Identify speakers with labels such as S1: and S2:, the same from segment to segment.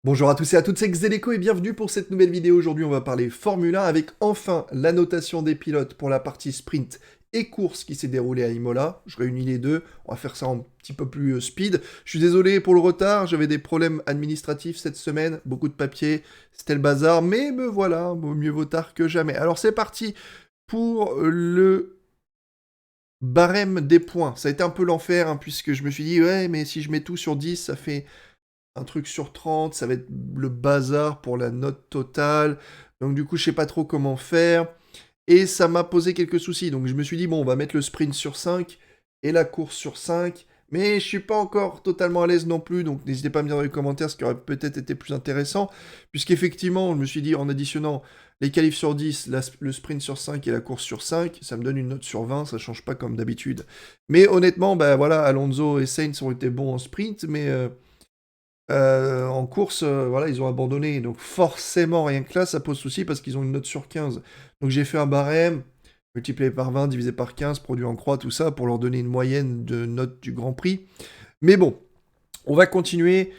S1: Bonjour à tous et à toutes, c'est Xeleco et bienvenue pour cette nouvelle vidéo. Aujourd'hui, on va parler Formule 1 avec enfin la notation des pilotes pour la partie sprint et course qui s'est déroulée à Imola. Je réunis les deux, on va faire ça un petit peu plus speed. Je suis désolé pour le retard, j'avais des problèmes administratifs cette semaine, beaucoup de papiers, c'était le bazar, mais me voilà, mieux vaut tard que jamais. Alors c'est parti pour le barème des points. Ça a été un peu l'enfer, hein, puisque je me suis dit, ouais, mais si je mets tout sur 10, ça fait un truc sur 30, ça va être le bazar pour la note totale. Donc du coup, je sais pas trop comment faire. Et ça m'a posé quelques soucis. Donc je me suis dit, bon, on va mettre le sprint sur 5 et la course sur 5. Mais je suis pas encore totalement à l'aise non plus. Donc n'hésitez pas à me dire dans les commentaires ce qui aurait peut-être été plus intéressant. Puisqu'effectivement, je me suis dit, en additionnant les qualifs sur 10, le sprint sur 5 et la course sur 5, ça me donne une note sur 20, ça change pas comme d'habitude. Mais honnêtement, bah voilà, Alonso et Sainz ont été bons en sprint, mais en course, voilà, ils ont abandonné. Donc forcément, rien que là, ça pose souci parce qu'ils ont une note sur 15. Donc j'ai fait un barème, multiplié par 20, divisé par 15, produit en croix, tout ça, pour leur donner une moyenne de notes du Grand Prix. Mais bon, on va continuer.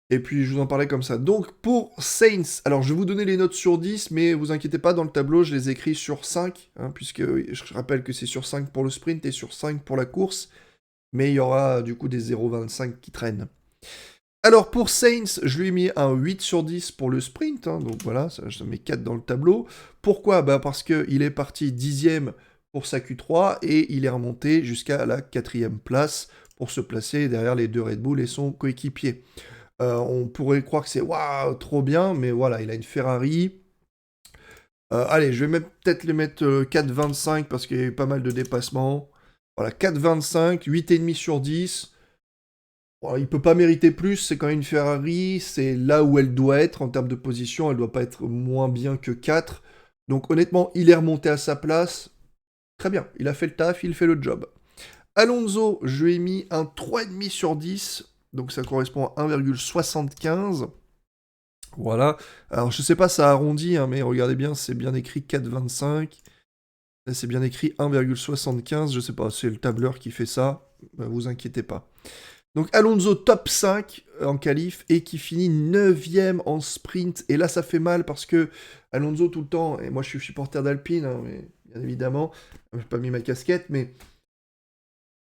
S1: Et puis je vous en parlais comme ça. Donc pour Saints, alors je vais vous donner les notes sur 10, mais vous inquiétez pas, dans le tableau, je les écris sur 5, hein, puisque je rappelle que c'est sur 5 pour le sprint et sur 5 pour la course. Mais il y aura du coup des 0,25 qui traînent. Alors pour Sainz, je lui ai mis un 8 sur 10 pour le sprint, hein, donc voilà, ça, je mets 4 dans le tableau. Pourquoi? Bah parce qu'il est parti 10e pour sa Q3 et il est remonté jusqu'à la 4e place pour se placer derrière les deux Red Bull et son coéquipier. On pourrait croire que c'est waouh, trop bien, mais voilà, il a une Ferrari. Allez, je vais peut-être les mettre 4,25 parce qu'il y a eu pas mal de dépassements. Voilà, 4,25, 8,5 sur 10. Bon, il peut pas mériter plus, c'est quand même une Ferrari, c'est là où elle doit être en termes de position, elle doit pas être moins bien que 4. Donc honnêtement, il est remonté à sa place. Très bien, il a fait le taf, il fait le job. Alonso, je lui ai mis un 3,5 sur 10, donc ça correspond à 1,75. Voilà. Alors je sais pas, ça arrondit, hein, mais regardez bien, c'est bien écrit 4,25. Là, c'est bien écrit 1,75, je sais pas, c'est le tableur qui fait ça, vous inquiétez pas. Donc Alonso top 5 en qualif et qui finit 9ème en sprint. Et là, ça fait mal parce que Alonso tout le temps, et moi je suis supporter d'Alpine, hein, mais bien évidemment, j'ai pas mis ma casquette, mais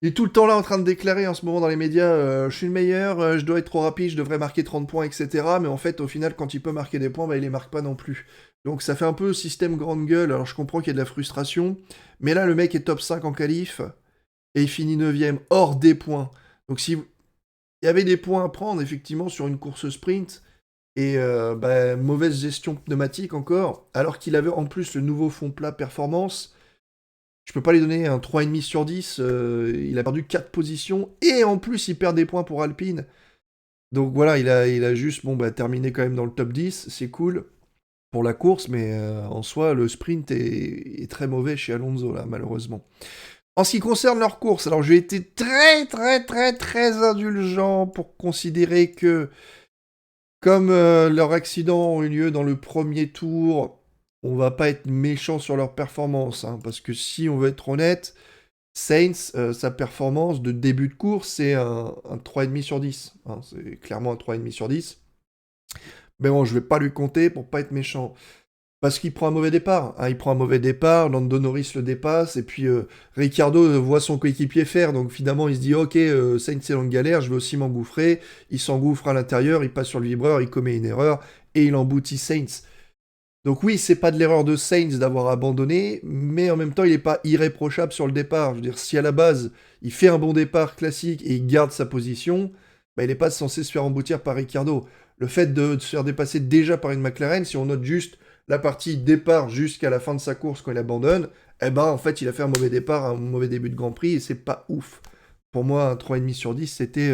S1: il est tout le temps là en train de déclarer en ce moment dans les médias je suis le meilleur, je dois être trop rapide, je devrais marquer 30 points, etc. Mais en fait, au final, quand il peut marquer des points, bah, il les marque pas non plus. Donc ça fait un peu système grande gueule. Alors je comprends qu'il y a de la frustration, mais là, le mec est top 5 en qualif et il finit 9ème hors des points. Donc si il y avait des points à prendre, effectivement, sur une course sprint. Et bah, mauvaise gestion pneumatique encore. Alors qu'il avait en plus le nouveau fond plat performance. Je peux pas lui donner un 3,5 sur 10. Il a perdu 4 positions. Et en plus, il perd des points pour Alpine. Donc voilà, il a juste bon, bah, terminé quand même dans le top 10. C'est cool pour la course. Mais en soi, le sprint est très mauvais chez Alonso, là, malheureusement. En ce qui concerne leur course, alors j'ai été très très très très indulgent pour considérer que comme leurs accidents ont eu lieu dans le premier tour, on va pas être méchant sur leur performance, hein, parce que si on veut être honnête, Sainz, sa performance de début de course, c'est un 3,5 sur 10, hein, c'est clairement un 3,5 sur 10. Mais bon, je vais pas lui compter pour pas être méchant. Parce qu'il prend un mauvais départ. Hein, il prend un mauvais départ, Lando Norris le dépasse, et puis Ricciardo voit son coéquipier faire, donc finalement il se dit ok, Sainz est en galère, je vais aussi m'engouffrer. Il s'engouffre à l'intérieur, il passe sur le vibreur, il commet une erreur, et il emboutit Sainz. Donc oui, c'est pas de l'erreur de Sainz d'avoir abandonné, mais en même temps il n'est pas irréprochable sur le départ. Je veux dire, si à la base il fait un bon départ classique et il garde sa position, bah, il n'est pas censé se faire emboutir par Ricciardo. Le fait de se faire dépasser déjà par une McLaren, si on note juste la partie départ jusqu'à la fin de sa course quand il abandonne, eh ben en fait il a fait un mauvais départ, un mauvais début de Grand Prix et c'est pas ouf. Pour moi, un 3,5 sur 10, c'était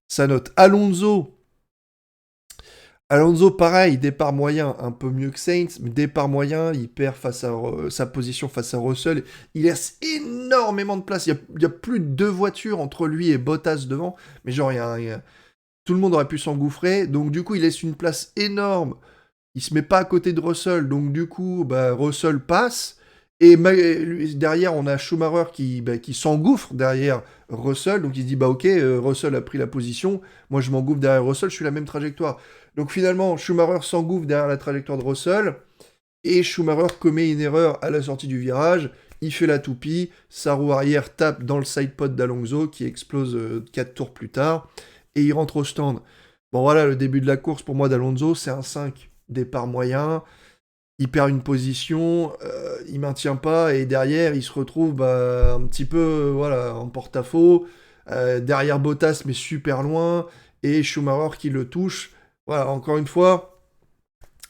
S1: sa note. Alonso, pareil, départ moyen, un peu mieux que Sainz, mais départ moyen, il perd face à sa position face à Russell. Il laisse énormément de place. Il y a plus de deux voitures entre lui et Bottas devant, mais genre, tout le monde aurait pu s'engouffrer. Donc, du coup, il laisse une place énorme. Il se met pas à côté de Russell, donc du coup, bah, Russell passe. Et derrière, on a Schumacher qui s'engouffre derrière Russell. Donc il se dit, bah ok, Russell a pris la position. Moi, je m'engouffre derrière Russell, je suis la même trajectoire. Donc finalement, Schumacher s'engouffre derrière la trajectoire de Russell. Et Schumacher commet une erreur à la sortie du virage. Il fait la toupie. Sa roue arrière tape dans le sidepod d'Alonso qui explose 4 tours plus tard. Et il rentre au stand. Bon voilà, le début de la course pour moi d'Alonso, c'est un 5 départ moyen. Il perd une position, il maintient pas, et derrière, il se retrouve un petit peu voilà, en porte-à-faux, derrière Bottas, mais super loin, et Schumacher qui le touche. Voilà, encore une fois,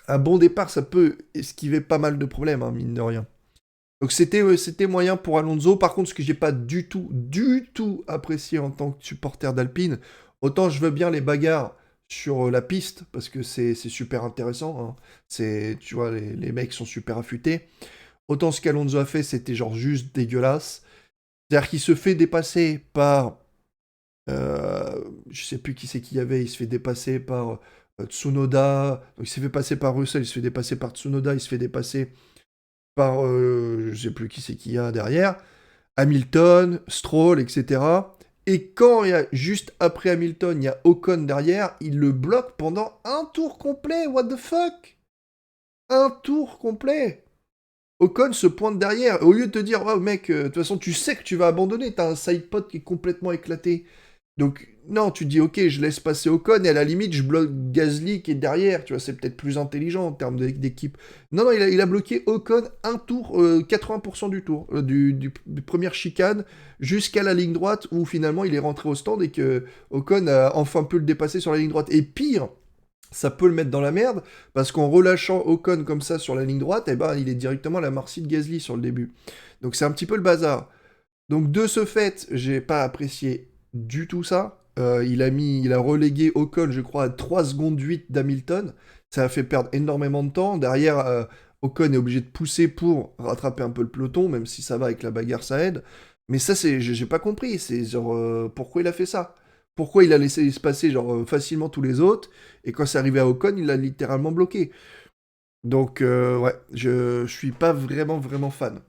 S1: un bon départ, ça peut esquiver pas mal de problèmes, hein, mine de rien. Donc c'était moyen pour Alonso. Par contre, ce que j'ai pas du tout apprécié en tant que supporter d'Alpine, autant je veux bien les bagarres sur la piste, parce que c'est super intéressant, hein. Tu vois, les mecs sont super affûtés. Autant ce qu'Alonso a fait, c'était genre juste dégueulasse. C'est-à-dire qu'il se fait dépasser par... je sais plus qui c'est qu'il y avait, il se fait dépasser par Tsunoda, donc il s'est fait passer par Russell, il se fait dépasser par Tsunoda, il se fait dépasser par, je sais plus qui c'est qu'il y a derrière, Hamilton, Stroll, etc. Et quand il y a, juste après Hamilton, il y a Ocon derrière, il le bloque pendant un tour complet, what the fuck? Un tour complet. Ocon se pointe derrière, au lieu de te dire, oh mec, de toute façon tu sais que tu vas abandonner, t'as un sidepod qui est complètement éclaté. Donc, non, tu dis, ok, je laisse passer Ocon, et à la limite, je bloque Gasly qui est derrière, tu vois, c'est peut-être plus intelligent en termes d'équipe. Non, non, il a bloqué Ocon un tour, 80% du tour, du première chicane, jusqu'à la ligne droite, où finalement il est rentré au stand et que Ocon a enfin pu le dépasser sur la ligne droite. Et pire, ça peut le mettre dans la merde, parce qu'en relâchant Ocon comme ça sur la ligne droite, eh ben, il est directement à la Marcy de Gasly sur le début. Donc c'est un petit peu le bazar. Donc de ce fait, j'ai pas apprécié du tout ça. Il a relégué Ocon, je crois, à 3 secondes 8 d'Hamilton. Ça a fait perdre énormément de temps. Derrière, Ocon est obligé de pousser pour rattraper un peu le peloton, même si ça va avec la bagarre, ça aide. Mais ça, j'ai pas compris. C'est genre, pourquoi il a fait ça? Pourquoi il a laissé se passer genre, facilement tous les autres, et quand c'est arrivé à Ocon, il l'a littéralement bloqué. Donc, ouais, je suis pas vraiment fan.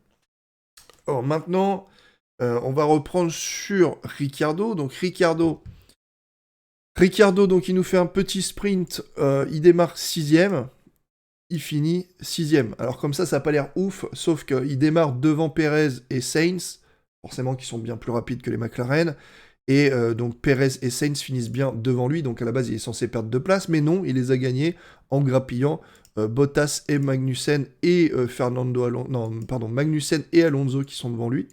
S1: Or, maintenant, on va reprendre sur Ricciardo. Donc Ricciardo, donc il nous fait un petit sprint. Il démarre 6ème. Il finit 6ème. Alors comme ça n'a pas l'air ouf, sauf qu'il démarre devant Perez et Sainz, forcément qui sont bien plus rapides que les McLaren. Et donc Perez et Sainz finissent bien devant lui, donc à la base il est censé perdre 2 places, mais non, il les a gagnés en grappillant Bottas et Magnussen et Magnussen et Alonso qui sont devant lui.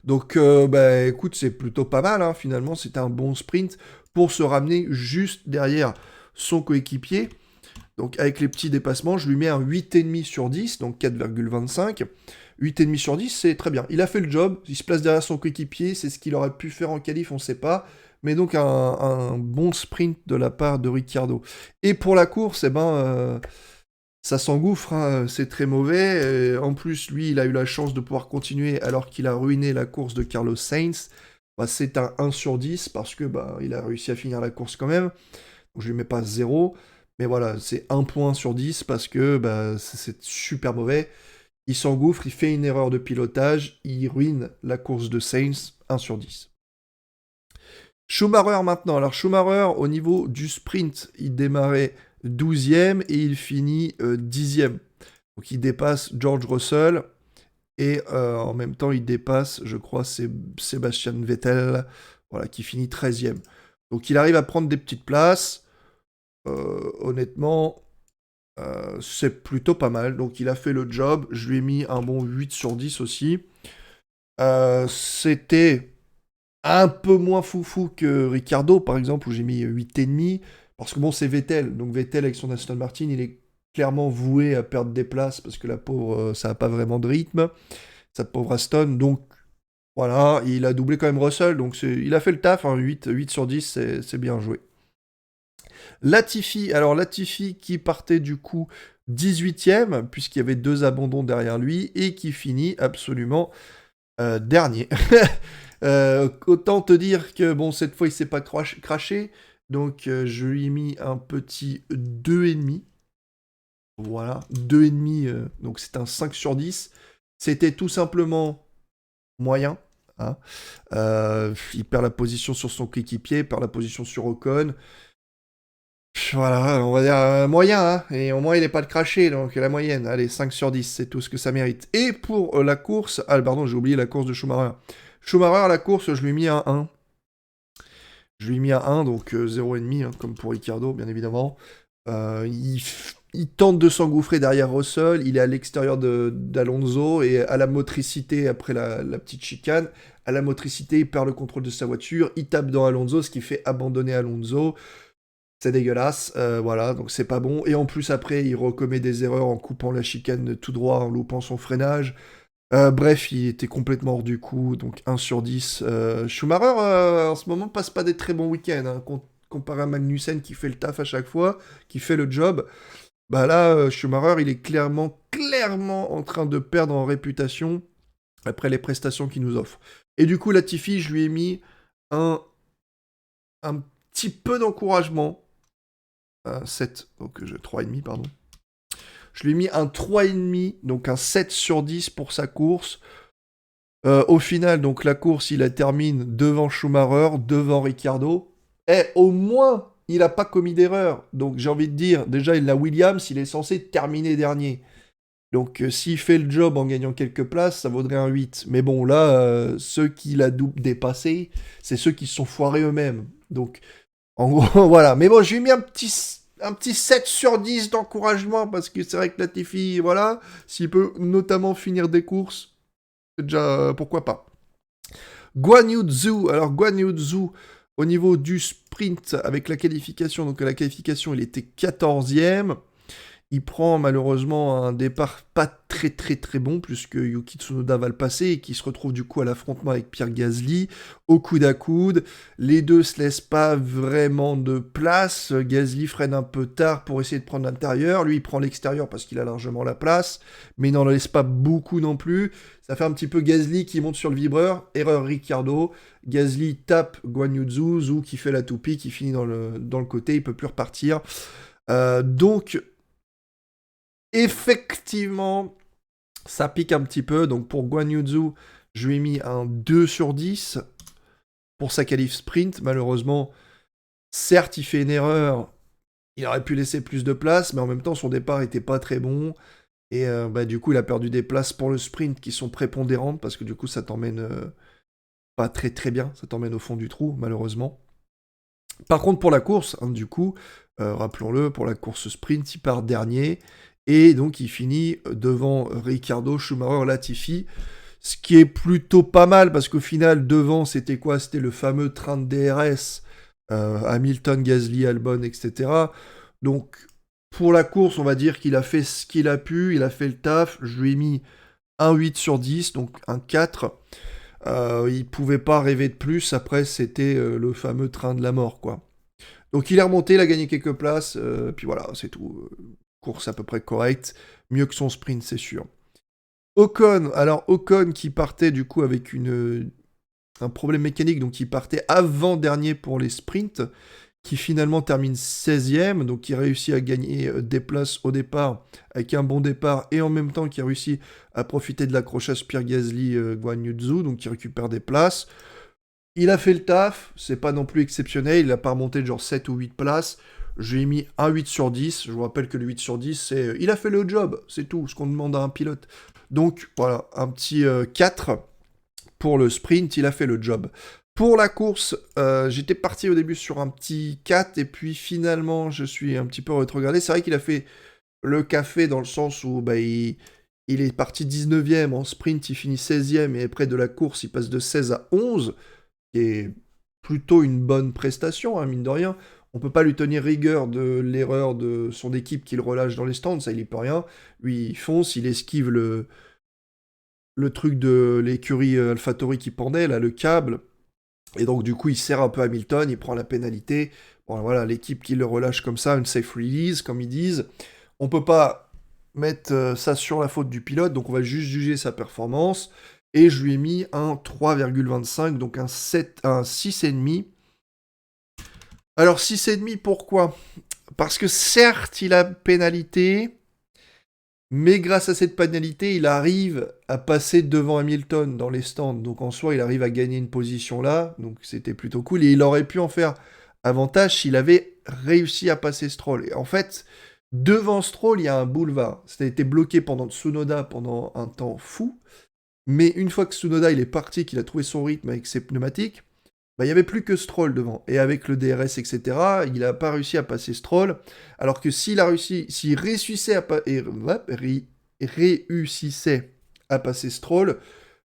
S1: Donc, bah, écoute, c'est plutôt pas mal, hein, finalement, c'était un bon sprint pour se ramener juste derrière son coéquipier. Donc, avec les petits dépassements, je lui mets un 8,5 sur 10, donc 4,25. 8,5 sur 10, c'est très bien. Il a fait le job, il se place derrière son coéquipier, c'est ce qu'il aurait pu faire en qualif, on ne sait pas. Mais donc, un bon sprint de la part de Ricciardo. Et pour la course, eh ben... ça s'engouffre, hein, c'est très mauvais. Et en plus, lui, il a eu la chance de pouvoir continuer alors qu'il a ruiné la course de Carlos Sainz. Bah, c'est un 1 sur 10 parce que bah, il a réussi à finir la course quand même. Donc je lui mets pas 0. Mais voilà, c'est 1 point sur 10 parce que bah, c'est super mauvais. Il s'engouffre, il fait une erreur de pilotage, il ruine la course de Sainz, 1 sur 10. Schumacher maintenant. Alors Schumacher, au niveau du sprint, il démarrait 12e et il finit 10e. Donc il dépasse George Russell et en même temps il dépasse, je crois, Sébastien Vettel, voilà, qui finit 13e. Donc il arrive à prendre des petites places. Honnêtement, c'est plutôt pas mal. Donc il a fait le job. Je lui ai mis un bon 8 sur 10 aussi. C'était un peu moins foufou que Ricardo, par exemple, où j'ai mis 8,5. Parce que bon, c'est Vettel. Donc Vettel, avec son Aston Martin, il est clairement voué à perdre des places parce que la pauvre, ça n'a pas vraiment de rythme. Cette pauvre Aston. Donc voilà, il a doublé quand même Russell. Donc il a fait le taf. Hein, 8 sur 10, c'est bien joué. Latifi, alors Latifi qui partait du coup 18ème, puisqu'il y avait 2 abandons derrière lui, et qui finit absolument dernier. Autant te dire que bon, cette fois il s'est pas craché, donc je lui ai mis un petit 2,5. Voilà, 2,5, donc c'est un 5 sur 10. C'était tout simplement moyen. Hein. Il perd la position sur son coéquipier, perd la position sur Ocon. Voilà, on va dire moyen, hein, et au moins il n'est pas de cracher, donc la moyenne, allez, 5 sur 10, c'est tout ce que ça mérite. Et pour la course, ah pardon, j'ai oublié la course de Schumacher. Schumacher, la course, je lui ai mis un 1. Je lui ai mis un 1, donc 0,5, hein, comme pour Ricciardo, bien évidemment. Il tente de s'engouffrer derrière Russell, il est à l'extérieur d'Alonso, et à la motricité, après la petite chicane, à la motricité, il perd le contrôle de sa voiture, il tape dans Alonso, ce qui fait abandonner Alonso. C'est dégueulasse, voilà, donc c'est pas bon. Et en plus, après, il recommet des erreurs en coupant la chicane tout droit, en loupant son freinage. Bref, il était complètement hors du coup, donc 1 sur 10. Schumacher, en ce moment, passe pas des très bons week-ends, hein, comparé à Magnussen qui fait le taf à chaque fois, qui fait le job. Bah là, Schumacher, il est clairement en train de perdre en réputation après les prestations qu'il nous offre. Et du coup, Latifi, je lui ai mis un petit peu d'encouragement. 7, donc 3,5, pardon. Je lui ai mis un 3,5, donc un 7 sur 10 pour sa course. Au final, donc la course, il la termine devant Schumacher, devant Ricciardo. Et au moins, il n'a pas commis d'erreur. Donc j'ai envie de dire, déjà, il a Williams, il est censé terminer dernier. Donc s'il fait le job en gagnant quelques places, ça vaudrait un 8. Mais bon, là, ceux qui l'a dépassé, c'est ceux qui se sont foirés eux-mêmes. Donc, en gros, voilà. Mais bon, je lui ai mis un petit 7 sur 10 d'encouragement, parce que c'est vrai que Latifi, voilà, s'il peut notamment finir des courses, c'est déjà, pourquoi pas. Guan Yu Zhou, alors Guan Yu Zhou, au niveau du sprint, avec la qualification, donc à la qualification, il était 14e. Il prend malheureusement un départ pas très bon, puisque Yuki Tsunoda va le passer, et qui se retrouve du coup à l'affrontement avec Pierre Gasly, au coude à coude. Les deux se laissent pas vraiment de place. Gasly freine un peu tard pour essayer de prendre l'intérieur. Lui, il prend l'extérieur parce qu'il a largement la place, mais il n'en laisse pas beaucoup non plus. Ça fait un petit peu Gasly qui monte sur le vibreur. Erreur Ricciardo. Gasly tape Guan Yu Zhou, Zhou qui fait la toupie, qui finit dans le côté, il peut plus repartir. Donc, effectivement, ça pique un petit peu. Donc pour Guan Yu Zhou, je lui ai mis un 2 sur 10 pour sa qualif sprint. Malheureusement, certes, il fait une erreur. Il aurait pu laisser plus de place, mais en même temps, son départ était pas très bon. Et du coup, il a perdu des places pour le sprint qui sont prépondérantes, parce que du coup, ça t'emmène pas très bien. Ça t'emmène au fond du trou, malheureusement. Par contre, pour la course, hein, du coup, rappelons-le, pour la course sprint, il part dernier. Et donc, il finit devant Ricciardo, Schumacher, Latifi. Ce qui est plutôt pas mal, parce qu'au final, devant, c'était quoi? C'était le fameux train de DRS, Hamilton, Gasly, Albon, etc. Donc, pour la course, on va dire qu'il a fait ce qu'il a pu, il a fait le taf. Je lui ai mis un 8 sur 10, donc un 4. Il pouvait pas rêver de plus, après, c'était le fameux train de la mort, quoi. Donc il est remonté, il a gagné quelques places, puis voilà, c'est tout. Course à peu près correcte, mieux que son sprint, c'est sûr. Ocon, alors Ocon qui partait du coup avec un problème mécanique, donc il partait avant-dernier pour les sprints, qui finalement termine 16e, donc qui réussit à gagner des places au départ, avec un bon départ, et en même temps qui a réussi à profiter de l'accrochage Pierre Gasly, Guan Yu Zhou, donc qui récupère des places. Il a fait le taf, c'est pas non plus exceptionnel, il a pas remonté de genre 7 ou 8 places. Je lui ai mis un 8 sur 10. Je vous rappelle que le 8 sur 10, c'est il a fait le job, c'est tout, ce qu'on demande à un pilote. Donc voilà, un petit 4 pour le sprint, il a fait le job. Pour la course, j'étais parti au début sur un petit 4, et puis finalement, je suis un petit peu rétrogradé. C'est vrai qu'il a fait le café dans le sens où il est parti 19e en sprint, il finit 16e, et après de la course, il passe de 16 à 11, qui est plutôt une bonne prestation, hein, mine de rien. On peut pas lui tenir rigueur de l'erreur de son équipe qu'il relâche dans les stands, ça il y peut rien. Lui, il fonce, il esquive le truc de l'écurie AlphaTauri qui pendait, là, le câble, et donc du coup il serre un peu Hamilton, il prend la pénalité. Bon voilà, l'équipe qui le relâche comme ça, une safe release, comme ils disent. On peut pas mettre ça sur la faute du pilote, donc on va juste juger sa performance. Et je lui ai mis un 3,25, donc un 6,5. Alors 6,5, pourquoi? Parce que certes, il a pénalité, Mais grâce à cette pénalité, il arrive à passer devant Hamilton dans les stands. Donc en soi, il arrive à gagner une position là. Donc c'était plutôt cool. Et il aurait pu en faire avantage s'il avait réussi à passer Stroll. Et en fait, devant Stroll, il y a un boulevard. Ça a été bloqué pendant Tsunoda pendant un temps fou. Mais une fois que Tsunoda il est parti, qu'il a trouvé son rythme avec ses pneumatiques, bah, il n'y avait plus que Stroll devant. Et avec le DRS, etc., il n'a pas réussi à passer Stroll. Alors que s'il réussissait réussissait à passer Stroll,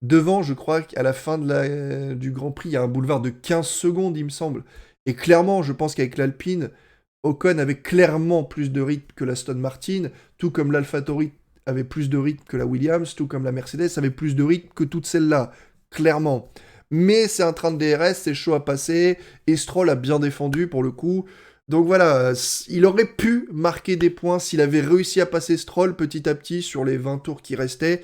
S1: devant, je crois qu'à la fin du Grand Prix, il y a un boulevard de 15 secondes, il me semble. Et clairement, je pense qu'avec l'Alpine, Ocon avait clairement plus de rythme que l'Aston Martin, tout comme l'AlphaTauri avait plus de rythme que la Williams, tout comme la Mercedes avait plus de rythme que toutes celles-là, clairement. Mais c'est un train de DRS, c'est chaud à passer, et Stroll a bien défendu pour le coup. Donc voilà, il aurait pu marquer des points s'il avait réussi à passer Stroll petit à petit sur les 20 tours qui restaient.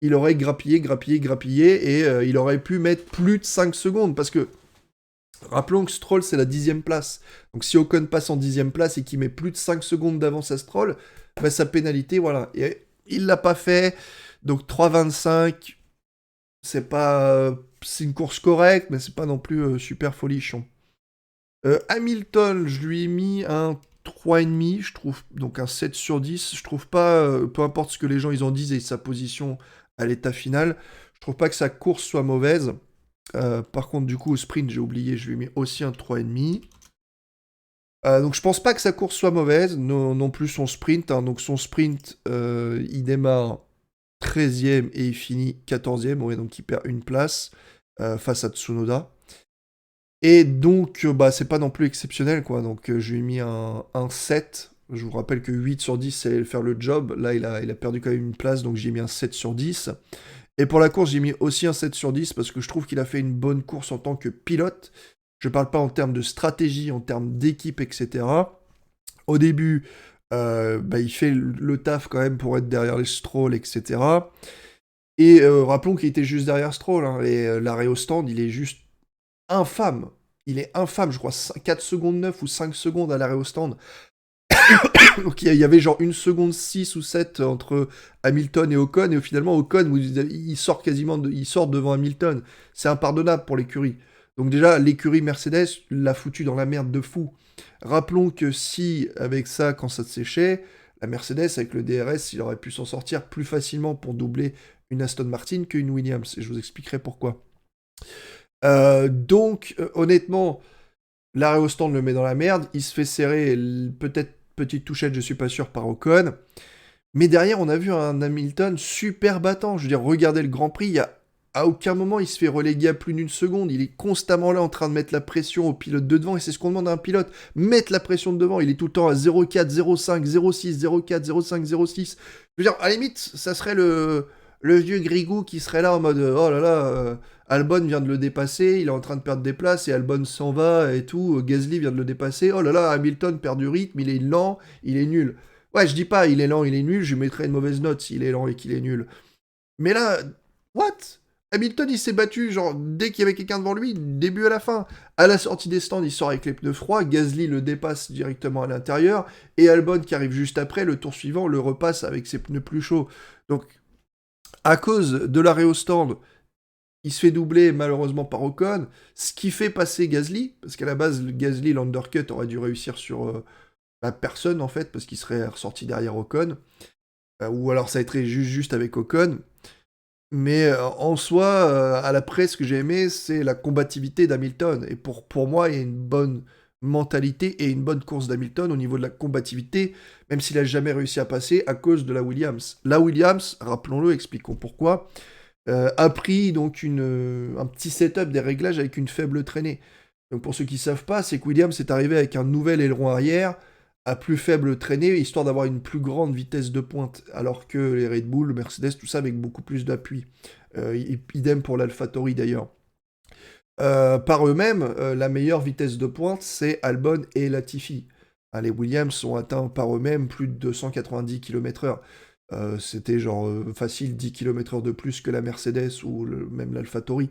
S1: Il aurait grappillé, et il aurait pu mettre plus de 5 secondes, parce que rappelons que Stroll c'est la 10e place. Donc si Ocon passe en 10e place et qu'il met plus de 5 secondes d'avance à Stroll, bah, sa pénalité, voilà. Et il l'a pas fait, donc 3,25, c'est pas... c'est une course correcte, mais c'est pas non plus super folichon. Hamilton, je lui ai mis un 3,5, je trouve, donc un 7 sur 10. Je trouve pas, peu importe ce que les gens ils en disent et sa position à l'état final, je trouve pas que sa course soit mauvaise. Par contre, du coup, au sprint, j'ai oublié, je lui ai mis aussi un 3,5. Donc je pense pas que sa course soit mauvaise, non plus son sprint. Hein. Donc son sprint, il démarre 13e et il finit 14e, ouais, donc il perd une place face à Tsunoda. Et donc, bah, c'est pas non plus exceptionnel, quoi. Donc, je lui ai mis un 7. Je vous rappelle que 8 sur 10, c'est faire le job. Là, il a perdu quand même une place, donc j'ai mis un 7 sur 10. Et pour la course, j'ai mis aussi un 7 sur 10 parce que je trouve qu'il a fait une bonne course en tant que pilote. Je parle pas en termes de stratégie, en termes d'équipe, etc. Au début, bah, il fait le taf quand même pour être derrière les Stroll, etc. Et rappelons qu'il était juste derrière Stroll. Hein, et l'arrêt au stand, il est juste infâme. Il est infâme, je crois, 4 secondes 9 ou 5 secondes à l'arrêt au stand. Donc il y avait genre 1 seconde 6 ou 7 entre Hamilton et Ocon, et finalement Ocon, il sort il sort devant Hamilton. C'est impardonnable pour l'écurie. Donc déjà, l'écurie Mercedes l'a foutu dans la merde de fou. Rappelons que si, avec ça, quand ça séchait, la Mercedes, avec le DRS, il aurait pu s'en sortir plus facilement pour doubler une Aston Martin qu'une Williams. Et je vous expliquerai pourquoi. Donc, honnêtement, l'arrêt au stand le met dans la merde. Il se fait serrer, peut-être petite touchette, je suis pas sûr, par Ocon. Mais derrière, on a vu un Hamilton super battant. Je veux dire, regardez le Grand Prix, à aucun moment il se fait reléguer à plus d'une seconde. Il est constamment là en train de mettre la pression au pilote de devant. Et c'est ce qu'on demande à un pilote. Mettre la pression de devant. Il est tout le temps à 0,4, 0,5, 0,6, 0,4, 0,5, 0,6. Je veux dire, à la limite, ça serait le vieux Grigou qui serait là en mode oh là là, Albon vient de le dépasser, il est en train de perdre des places et Albon s'en va et tout, Gasly vient de le dépasser, oh là là, Hamilton perd du rythme, il est lent, il est nul. Ouais, je dis pas il est lent, il est nul, je lui mettrais une mauvaise note s'il est lent et qu'il est nul. Mais là, what? Hamilton il s'est battu, genre dès qu'il y avait quelqu'un devant lui, début à la fin. À la sortie des stands, il sort avec les pneus froids, Gasly le dépasse directement à l'intérieur, et Albon qui arrive juste après, le tour suivant, le repasse avec ses pneus plus chauds. Donc, à cause de l'arrêt au stand, il se fait doubler malheureusement par Ocon, ce qui fait passer Gasly, parce qu'à la base, Gasly, l'undercut aurait dû réussir sur personne en fait, parce qu'il serait ressorti derrière Ocon, ou alors ça a été juste avec Ocon. Mais en soi, à la presse, ce que j'ai aimé, c'est la combativité d'Hamilton. Et pour moi, il y a une bonne mentalité et une bonne course d'Hamilton au niveau de la combativité, même s'il n'a jamais réussi à passer à cause de la Williams. La Williams, rappelons-le, expliquons pourquoi, a pris donc un petit setup des réglages avec une faible traînée. Donc pour ceux qui ne savent pas, c'est que Williams est arrivé avec un nouvel aileron arrière à plus faible traînée, histoire d'avoir une plus grande vitesse de pointe, alors que les Red Bull, le Mercedes, tout ça avec beaucoup plus d'appui. Idem pour l'AlphaTauri d'ailleurs. Par eux-mêmes, la meilleure vitesse de pointe, c'est Albon et Latifi. Les Williams ont atteint par eux-mêmes plus de 290 km/h. C'était genre facile 10 km/h de plus que la Mercedes ou même l'AlphaTauri.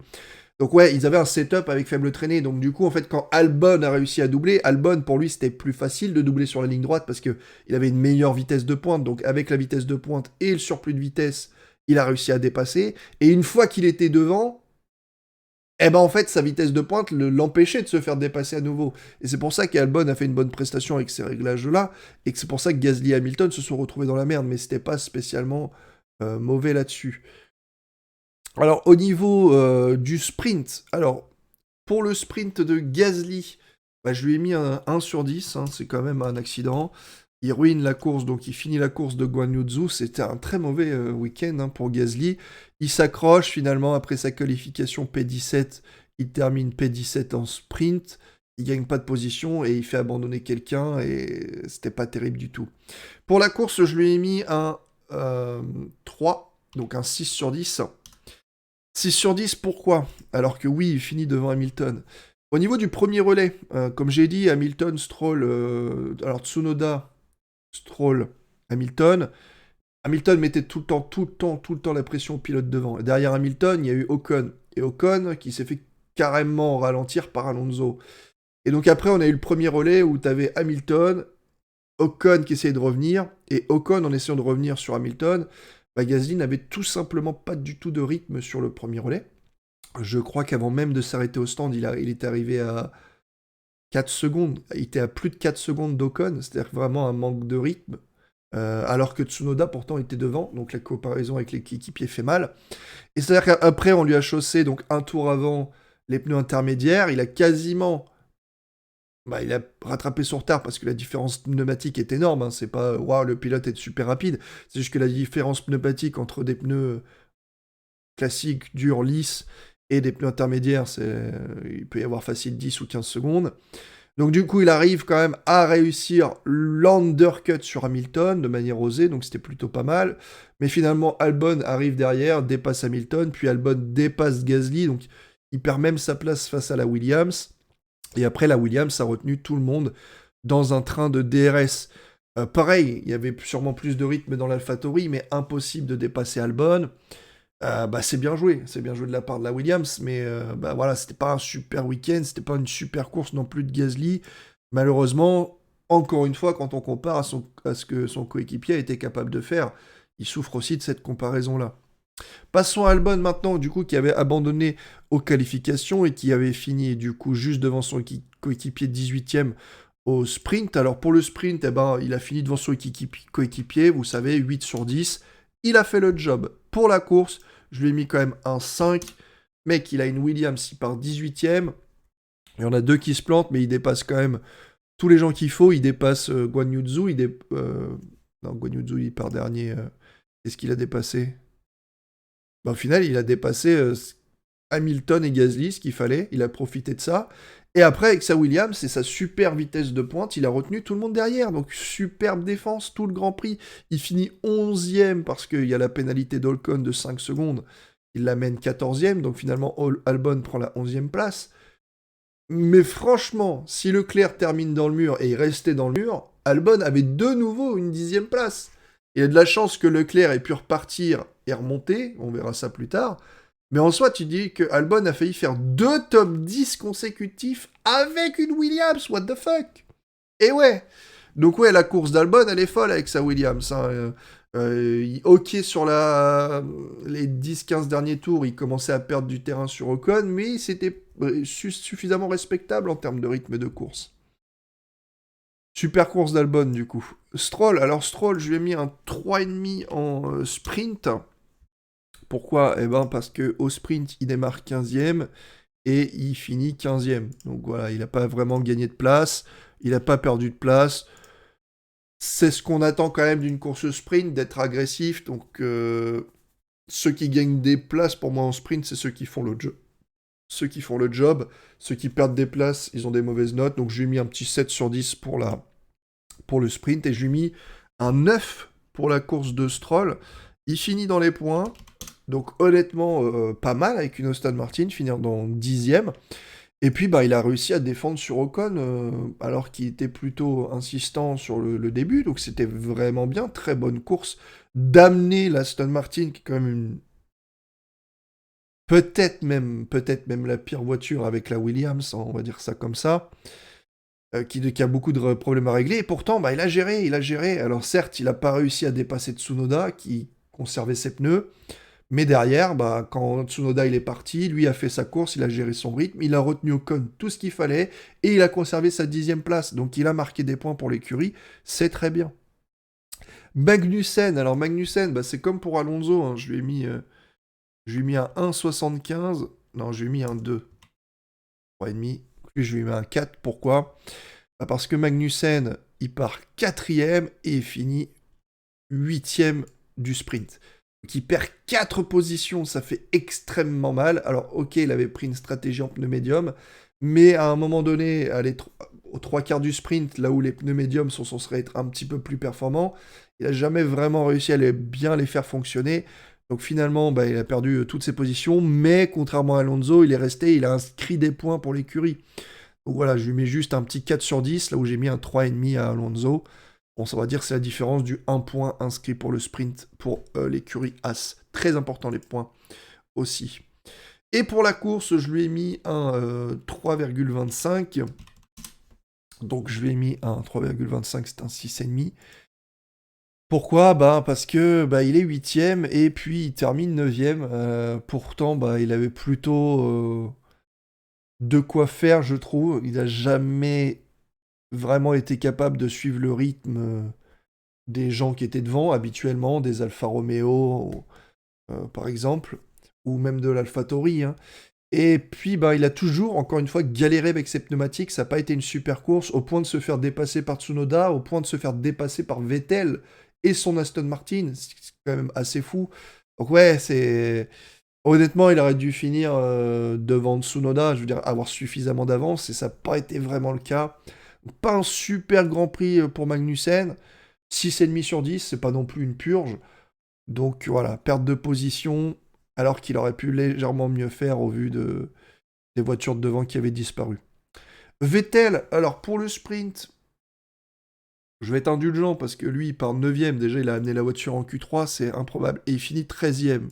S1: Donc ouais, ils avaient un setup avec faible traînée. Donc du coup, en fait, quand Albon a réussi à doubler, Albon, pour lui, c'était plus facile de doubler sur la ligne droite parce que il avait une meilleure vitesse de pointe. Donc avec la vitesse de pointe et le surplus de vitesse, il a réussi à dépasser. Et une fois qu'il était devant, eh ben en fait, sa vitesse de pointe l'empêchait de se faire dépasser à nouveau. Et c'est pour ça qu'Albon a fait une bonne prestation avec ces réglages-là, et que c'est pour ça que Gasly et Hamilton se sont retrouvés dans la merde, mais c'était pas spécialement mauvais là-dessus. Alors, au niveau du sprint, alors, pour le sprint de Gasly, bah, je lui ai mis un 1 sur 10, hein, c'est quand même un accident. Il ruine la course, donc il finit la course de Guan Yu Zhou. C'était un très mauvais week-end hein, pour Gasly. Il s'accroche finalement après sa qualification P17. Il termine P17 en sprint. Il gagne pas de position et il fait abandonner quelqu'un et c'était pas terrible du tout. Pour la course, je lui ai mis un 3, donc un 6 sur 10. 6 sur 10, pourquoi? Alors que oui, il finit devant Hamilton. Au niveau du premier relais, comme j'ai dit, Hamilton, Stroll, alors Tsunoda, Stroll, Hamilton. Hamilton mettait tout le temps la pression au pilote devant. Et derrière Hamilton, il y a eu Ocon. Et Ocon qui s'est fait carrément ralentir par Alonso. Et donc après, on a eu le premier relais où tu avais Hamilton, Ocon qui essayait de revenir, et Ocon en essayant de revenir sur Hamilton, bah, Gasly n'avait tout simplement pas du tout de rythme sur le premier relais. Je crois qu'avant même de s'arrêter au stand, il était arrivé à 4 secondes. Il était à plus de 4 secondes d'Ocon, c'est-à-dire vraiment un manque de rythme. Alors que Tsunoda pourtant était devant, donc la comparaison avec l'équipier fait mal. Et c'est-à-dire qu'après on lui a chaussé donc un tour avant les pneus intermédiaires, il a quasiment, bah, il a rattrapé son retard parce que la différence pneumatique est énorme. Hein. C'est pas waouh le pilote est super rapide, c'est juste que la différence pneumatique entre des pneus classiques, durs, lisses et des pneus intermédiaires, il peut y avoir facile 10 ou 15 secondes. Donc du coup, il arrive quand même à réussir l'undercut sur Hamilton de manière osée, donc c'était plutôt pas mal. Mais finalement, Albon arrive derrière, dépasse Hamilton, puis Albon dépasse Gasly, donc il perd même sa place face à la Williams. Et après, la Williams a retenu tout le monde dans un train de DRS. Pareil, il y avait sûrement plus de rythme dans l'AlphaTauri, mais impossible de dépasser Albon. Bah, c'est bien joué de la part de la Williams, mais bah, voilà, c'était pas un super week-end, c'était pas une super course non plus de Gasly. Malheureusement, encore une fois, quand on compare à ce que son coéquipier a été capable de faire, il souffre aussi de cette comparaison-là. Passons à Albon maintenant, du coup, qui avait abandonné aux qualifications et qui avait fini, du coup, juste devant son coéquipier 18e au sprint. Alors, pour le sprint, eh ben, il a fini devant son coéquipier, vous savez, 8 sur 10. Il a fait le job. Pour la course, je lui ai mis quand même un 5. Mec, il a une Williams, il part 18e. Il y en a deux qui se plantent, mais il dépasse quand même tous les gens qu'il faut. Il dépasse Guan Yu Zhou. Non, Guan Yu Zhou, il part dernier. Qu'est-ce qu'il a dépassé? Bah, au final, il a dépassé Hamilton et Gasly, ce qu'il fallait. Il a profité de ça. Et après, avec sa Williams et sa super vitesse de pointe, il a retenu tout le monde derrière. Donc, superbe défense, tout le Grand Prix. Il finit 11e parce qu'il y a la pénalité d'Ocon de 5 secondes. Il l'amène 14e. Donc, finalement, Albon prend la 11e place. Mais franchement, si Leclerc termine dans le mur et il restait dans le mur, Albon avait de nouveau une 10e place. Il a de la chance que Leclerc ait pu repartir et remonter. On verra ça plus tard. Mais en soi, tu dis que Albon a failli faire 2 top 10 consécutifs avec une Williams, what the fuck? Et ouais. Donc ouais, la course d'Albon, elle est folle avec sa Williams. Hein. Ok, sur les 10-15 derniers tours, il commençait à perdre du terrain sur Ocon, mais c'était suffisamment respectable en termes de rythme de course. Super course d'Albon, du coup. Stroll, alors Stroll, je lui ai mis un 3,5 en sprint. Pourquoi? Eh ben parce que au sprint, il démarre 15e et il finit 15e. Donc voilà, il n'a pas vraiment gagné de place, il n'a pas perdu de place. C'est ce qu'on attend quand même d'une course sprint, d'être agressif. Donc ceux qui gagnent des places pour moi en sprint, c'est ceux qui font le job. Ceux qui font le job, ceux qui perdent des places, ils ont des mauvaises notes. Donc je lui ai mis un petit 7 sur 10 pour le sprint et je lui ai mis un 9 pour la course de Stroll. Il finit dans les points. Donc honnêtement, pas mal avec une Aston Martin, finir dans 10e. Et puis bah, il a réussi à défendre sur Ocon, alors qu'il était plutôt insistant sur le début. Donc c'était vraiment bien, très bonne course d'amener l'Aston Martin, qui est quand même peut-être même la pire voiture avec la Williams, on va dire ça comme ça, qui a beaucoup de problèmes à régler, et pourtant, bah, il a géré. Alors certes, il n'a pas réussi à dépasser Tsunoda, qui conservait ses pneus, mais derrière, bah, quand Tsunoda il est parti, lui a fait sa course, il a géré son rythme, il a retenu Ocon tout ce qu'il fallait, et il a conservé sa 10e place, donc il a marqué des points pour l'écurie, c'est très bien. Magnussen, alors Magnussen, bah, c'est comme pour Alonso, hein, je lui ai mis un 1,75, non, je lui ai mis un 2, 3,5, puis je lui ai mis un 4, pourquoi? Bah, parce que Magnussen, il part 4e et il finit 8e du sprint. Donc il perd 4 positions, ça fait extrêmement mal. Alors ok, il avait pris une stratégie en pneu médium, mais à un moment donné, aux 3 quarts du sprint, là où les pneus médiums sont censés être un petit peu plus performants, il n'a jamais vraiment réussi à bien les faire fonctionner. Donc finalement, bah, il a perdu toutes ses positions, mais contrairement à Alonso, il est resté, il a inscrit des points pour l'écurie. Donc voilà, je lui mets juste un petit 4 sur 10, là où j'ai mis un 3,5 à Alonso. Bon, ça va dire que c'est la différence du 1 point inscrit pour le sprint pour l'écurie As. Très important les points aussi. Et pour la course, je lui ai mis un 3,25. Donc je lui ai mis un 3,25, c'est un 6,5. Pourquoi? Bah parce que bah, il est 8e et puis il termine 9e. Pourtant, bah, il avait plutôt de quoi faire, je trouve. Il n'a jamais vraiment été capable de suivre le rythme des gens qui étaient devant, habituellement, des Alfa Romeo, par exemple, ou même de l'AlphaTauri, hein. Et puis, bah, il a toujours, encore une fois, galéré avec ses pneumatiques. Ça n'a pas été une super course, au point de se faire dépasser par Tsunoda, au point de se faire dépasser par Vettel et son Aston Martin. C'est quand même assez fou. Donc ouais, c'est... Honnêtement, il aurait dû finir devant Tsunoda, je veux dire, avoir suffisamment d'avance, et ça n'a pas été vraiment le cas. Pas un super Grand Prix pour Magnussen. 6,5 sur 10, c'est pas non plus une purge. Donc voilà, perte de position, alors qu'il aurait pu légèrement mieux faire au vu des voitures de devant qui avaient disparu. Vettel, alors pour le sprint, je vais être indulgent parce que lui, il part 9ème. Déjà, il a amené la voiture en Q3, c'est improbable. Et il finit 13ème.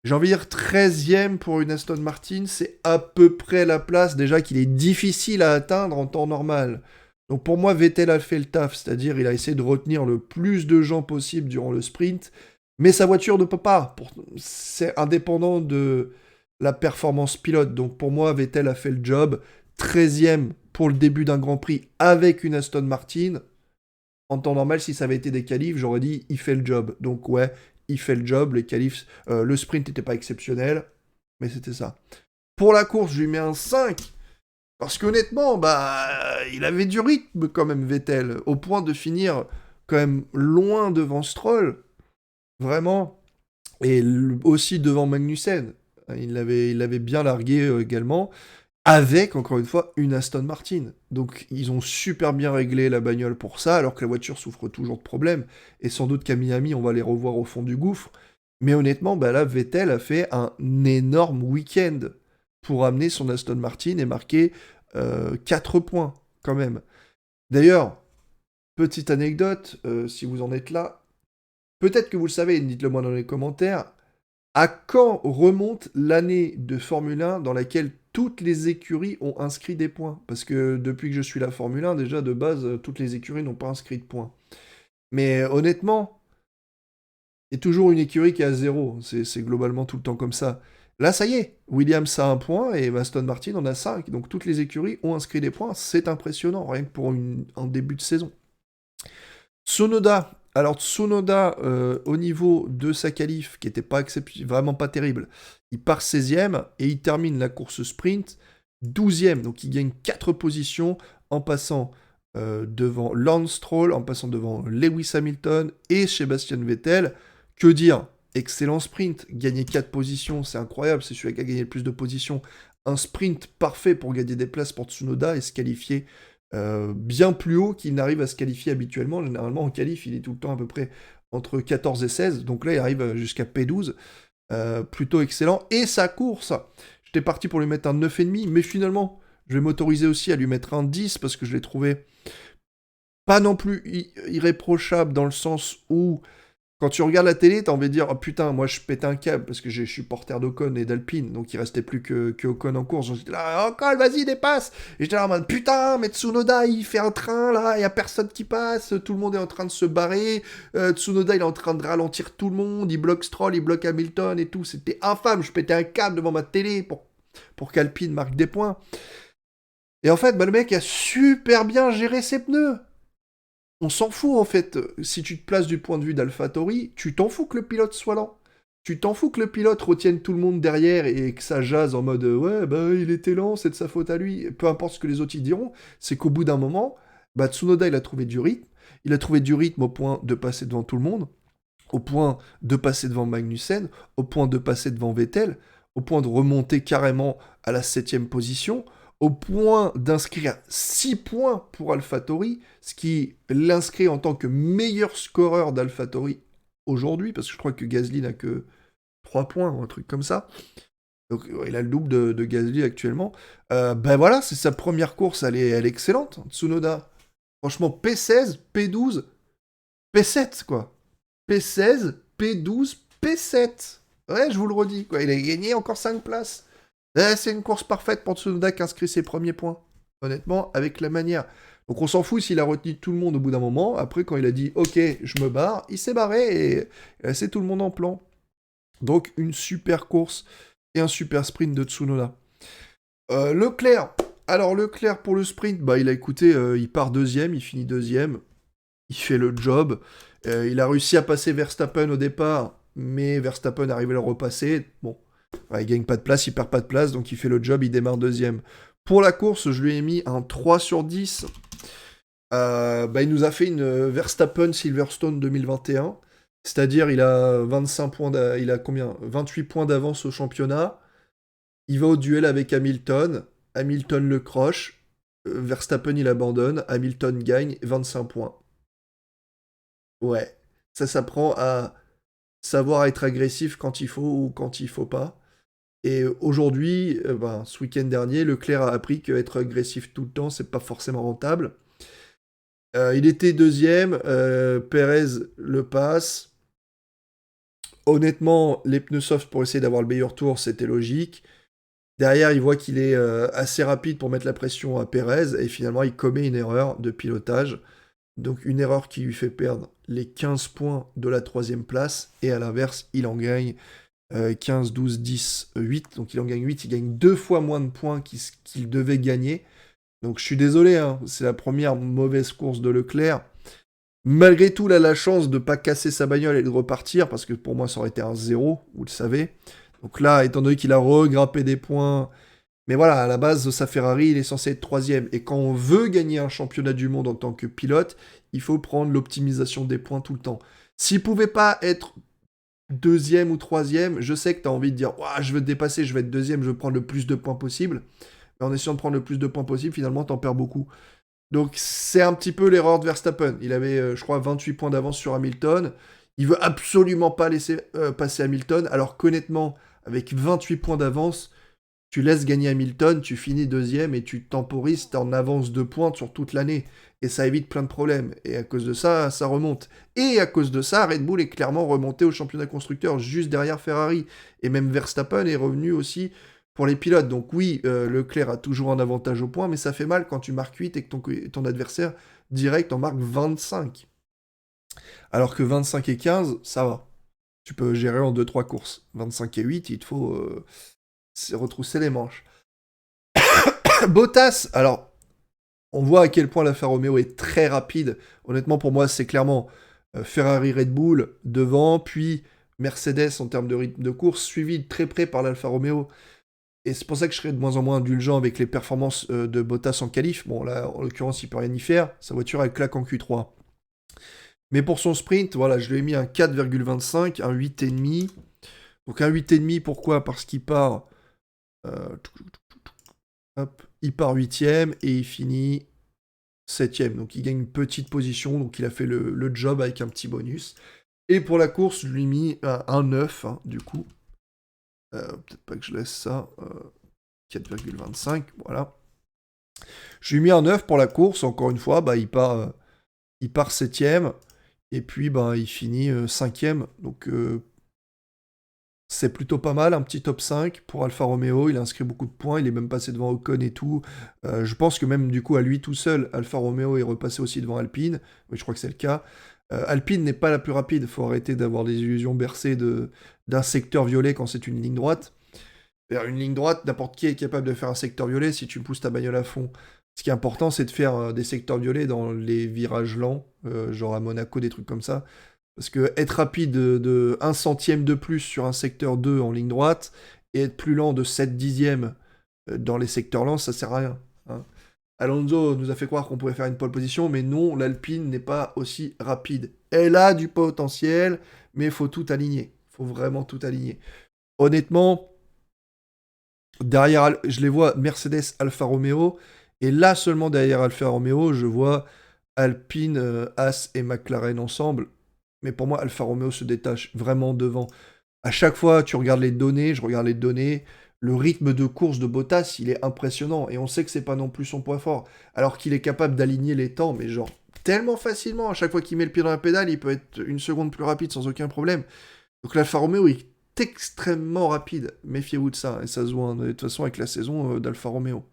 S1: J'ai envie de dire 13ème pour une Aston Martin, c'est à peu près la place déjà qu'il est difficile à atteindre en temps normal. Donc pour moi, Vettel a fait le taf, c'est-à-dire il a essayé de retenir le plus de gens possible durant le sprint, mais sa voiture ne peut pas. C'est indépendant de la performance pilote. Donc pour moi, Vettel a fait le job. 13ème pour le début d'un Grand Prix avec une Aston Martin. En temps normal, si ça avait été des qualifs, j'aurais dit il fait le job. Donc ouais, il fait le job. Les qualifs, le sprint n'était pas exceptionnel, mais c'était ça. Pour la course, je lui mets un 5. Parce qu'honnêtement, bah, il avait du rythme quand même, Vettel, au point de finir quand même loin devant Stroll, vraiment, et aussi devant Magnussen. Il l'avait bien largué également, avec, encore une fois, une Aston Martin. Donc ils ont super bien réglé la bagnole pour ça, alors que la voiture souffre toujours de problèmes, et sans doute qu'à Miami, on va les revoir au fond du gouffre. Mais honnêtement, bah là, Vettel a fait un énorme week-end pour amener son Aston Martin et marquer 4 points, quand même. D'ailleurs, petite anecdote, si vous en êtes là, peut-être que vous le savez, dites-le moi dans les commentaires, à quand remonte l'année de Formule 1 dans laquelle toutes les écuries ont inscrit des points? Parce que depuis que je suis la Formule 1, déjà de base, toutes les écuries n'ont pas inscrit de points. Mais honnêtement, il y a toujours une écurie qui est à 0. C'est globalement tout le temps comme ça. Là, ça y est, Williams a un point et Aston Martin en a 5. Donc toutes les écuries ont inscrit des points. C'est impressionnant, rien que pour un début de saison. Tsunoda. Alors Tsunoda, au niveau de sa qualif, qui n'était pas vraiment pas terrible, il part 16ème et il termine la course sprint 12ème. Donc il gagne 4 positions en passant devant Lance Stroll, en passant devant Lewis Hamilton et Sebastian Vettel. Que dire? Excellent sprint. Gagner 4 positions, c'est incroyable. C'est celui qui a gagné le plus de positions. Un sprint parfait pour gagner des places pour Tsunoda et se qualifier bien plus haut qu'il n'arrive à se qualifier habituellement. Généralement, en qualif, il est tout le temps à peu près entre 14 et 16. Donc là, il arrive jusqu'à P12. Plutôt excellent. Et sa course, j'étais parti pour lui mettre un 9,5, mais finalement, je vais m'autoriser aussi à lui mettre un 10 parce que je l'ai trouvé pas non plus irréprochable dans le sens où Quand tu regardes la télé, t'as envie de dire, oh putain, moi je pète un câble parce que je suis porteur d'Ocon et d'Alpine, donc il restait plus que Ocon en course. J'étais là, Ocon, vas-y, dépasse. Et j'étais là en mode, putain, mais Tsunoda, il fait un train là, il y a personne qui passe, tout le monde est en train de se barrer. Tsunoda, il est en train de ralentir tout le monde, il bloque Stroll, il bloque Hamilton et tout. C'était infâme, je pétais un câble devant ma télé pour qu'Alpine marque des points. Et en fait, bah, le mec a super bien géré ses pneus. On s'en fout en fait. Si tu te places du point de vue d'AlphaTauri, tu t'en fous que le pilote soit lent. Tu t'en fous que le pilote retienne tout le monde derrière et que ça jase en mode ouais, bah il était lent, c'est de sa faute à lui. Peu importe ce que les autres y diront, c'est qu'au bout d'un moment, bah Tsunoda il a trouvé du rythme. Il a trouvé du rythme au point de passer devant tout le monde, au point de passer devant Magnussen, au point de passer devant Vettel, au point de remonter carrément à la 7ème position, au point d'inscrire 6 points pour AlphaTauri, ce qui l'inscrit en tant que meilleur scoreur d'AlphaTauri aujourd'hui, parce que je crois que Gasly n'a que 3 points ou un truc comme ça. Donc il a le double de Gasly actuellement. Ben voilà, c'est sa première course, elle est excellente, Tsunoda. Franchement, P16, P12, P7, quoi. P16, P12, P7. Ouais, je vous le redis, quoi. Il a gagné encore 5 places. C'est une course parfaite pour Tsunoda qui inscrit ses premiers points. Honnêtement, avec la manière. Donc on s'en fout s'il a retenu tout le monde au bout d'un moment. Après, quand il a dit « Ok, je me barre », il s'est barré et c'est tout le monde en plan. Donc une super course et un super sprint de Tsunoda. Leclerc. Alors Leclerc pour le sprint, bah il a écouté, il part deuxième, il finit deuxième. Il fait le job. Il a réussi à passer Verstappen au départ, mais Verstappen arrive à le repasser. Bon, ouais, il gagne pas de place, il perd pas de place, donc il fait le job, il démarre deuxième. Pour la course, je lui ai mis un 3 sur 10. Bah, il nous a fait une Verstappen Silverstone 2021. C'est-à-dire, il a 25 points, il a combien 28 points d'avance au championnat. Il va au duel avec Hamilton. Hamilton le croche. Verstappen, il abandonne. Hamilton gagne 25 points. Ouais, ça s'apprend à savoir être agressif quand il faut ou quand il faut pas. Et aujourd'hui, ce week-end dernier, Leclerc a appris qu'être agressif tout le temps, c'est pas forcément rentable. Il était deuxième, Perez le passe. Honnêtement, les pneus soft pour essayer d'avoir le meilleur tour, c'était logique. Derrière, il voit qu'il est assez rapide pour mettre la pression à Perez, et finalement, il commet une erreur de pilotage. Donc une erreur qui lui fait perdre les 15 points de la 3ème place, et à l'inverse, il en gagne 15, 12, 10, 8. Donc il en gagne 8, il gagne 2 fois moins de points qu'il devait gagner. Donc je suis désolé, hein, c'est la première mauvaise course de Leclerc. Malgré tout, il a la chance de ne pas casser sa bagnole et de repartir, parce que pour moi, ça aurait été un 0, vous le savez. Donc là, étant donné qu'il a regrimpé des points, mais voilà, à la base, sa Ferrari, il est censé être 3ème. Et quand on veut gagner un championnat du monde en tant que pilote, il faut prendre l'optimisation des points tout le temps. S'il pouvait pas être 2ème ou 3ème, je sais que tu as envie de dire ouah, je veux te dépasser, je vais être 2ème, je veux prendre le plus de points possible. Mais en essayant de prendre le plus de points possible, finalement, t'en perds beaucoup. Donc c'est un petit peu l'erreur de Verstappen. Il avait, je crois, 28 points d'avance sur Hamilton. Il veut absolument pas laisser passer Hamilton, alors qu'honnêtement, avec 28 points d'avance, tu laisses gagner Hamilton, tu finis deuxième et tu temporises, t'es en avance de points sur toute l'année. Et ça évite plein de problèmes. Et à cause de ça, ça remonte. Et à cause de ça, Red Bull est clairement remonté au championnat constructeur, juste derrière Ferrari. Et même Verstappen est revenu aussi pour les pilotes. Donc oui, Leclerc a toujours un avantage au point, mais ça fait mal quand tu marques 8 et que ton adversaire direct en marque 25. Alors que 25 et 15, ça va. Tu peux gérer en 2-3 courses. 25 et 8, il te faut retrousser les manches. Bottas, alors, on voit à quel point l'Alfa Romeo est très rapide. Honnêtement, pour moi, c'est clairement Ferrari Red Bull devant, puis Mercedes en termes de rythme de course, suivi de très près par l'Alfa Romeo. Et c'est pour ça que je serais de moins en moins indulgent avec les performances de Bottas en qualif. Bon, là, en l'occurrence, il peut rien y faire. Sa voiture, elle claque en Q3. Mais pour son sprint, voilà, je lui ai mis un 4,25, un 8,5. Donc un 8,5, pourquoi? Parce qu'il part... hop, il part 8ème et il finit 7ème. Donc il gagne une petite position, donc il a fait le job avec un petit bonus. Et pour la course, je lui ai mis un 9, hein, du coup. Peut-être pas que je laisse ça. 4,25, voilà. Je lui ai mis un 9 pour la course, encore une fois, bah, il part 7ème. Et puis, ben, il finit 5e. Donc, c'est plutôt pas mal, un petit top 5 pour Alfa Romeo. Il a inscrit beaucoup de points. Il est même passé devant Ocon et tout. Je pense que même, du coup, à lui tout seul, Alfa Romeo est repassé aussi devant Alpine. Oui, je crois que c'est le cas. Alpine n'est pas la plus rapide. Il faut arrêter d'avoir des illusions bercées d'un secteur violet quand c'est une ligne droite. Vers une ligne droite, n'importe qui est capable de faire un secteur violet si tu pousses ta bagnole à fond. Ce qui est important, c'est de faire des secteurs violets dans les virages lents, genre à Monaco, des trucs comme ça. Parce que être rapide de 1 centième de plus sur un secteur 2 en ligne droite et être plus lent de 7 dixièmes dans les secteurs lents, ça sert à rien. Hein. Alonso nous a fait croire qu'on pouvait faire une pole position, mais non, l'Alpine n'est pas aussi rapide. Elle a du potentiel, mais il faut tout aligner. Il faut vraiment tout aligner. Honnêtement, derrière, je les vois Mercedes, Alfa Romeo, et là seulement derrière Alfa Romeo, je vois Alpine, As et McLaren ensemble. Mais pour moi, Alfa Romeo se détache vraiment devant. À chaque fois, tu regardes les données, je regarde les données, le rythme de course de Bottas, il est impressionnant. Et on sait que c'est pas non plus son point fort. Alors qu'il est capable d'aligner les temps, mais genre tellement facilement. À chaque fois qu'il met le pied dans la pédale, il peut être une seconde plus rapide sans aucun problème. Donc l'Alfa Romeo est extrêmement rapide. Méfiez-vous de ça. Et ça se voit de toute façon avec la saison d'Alfa Romeo.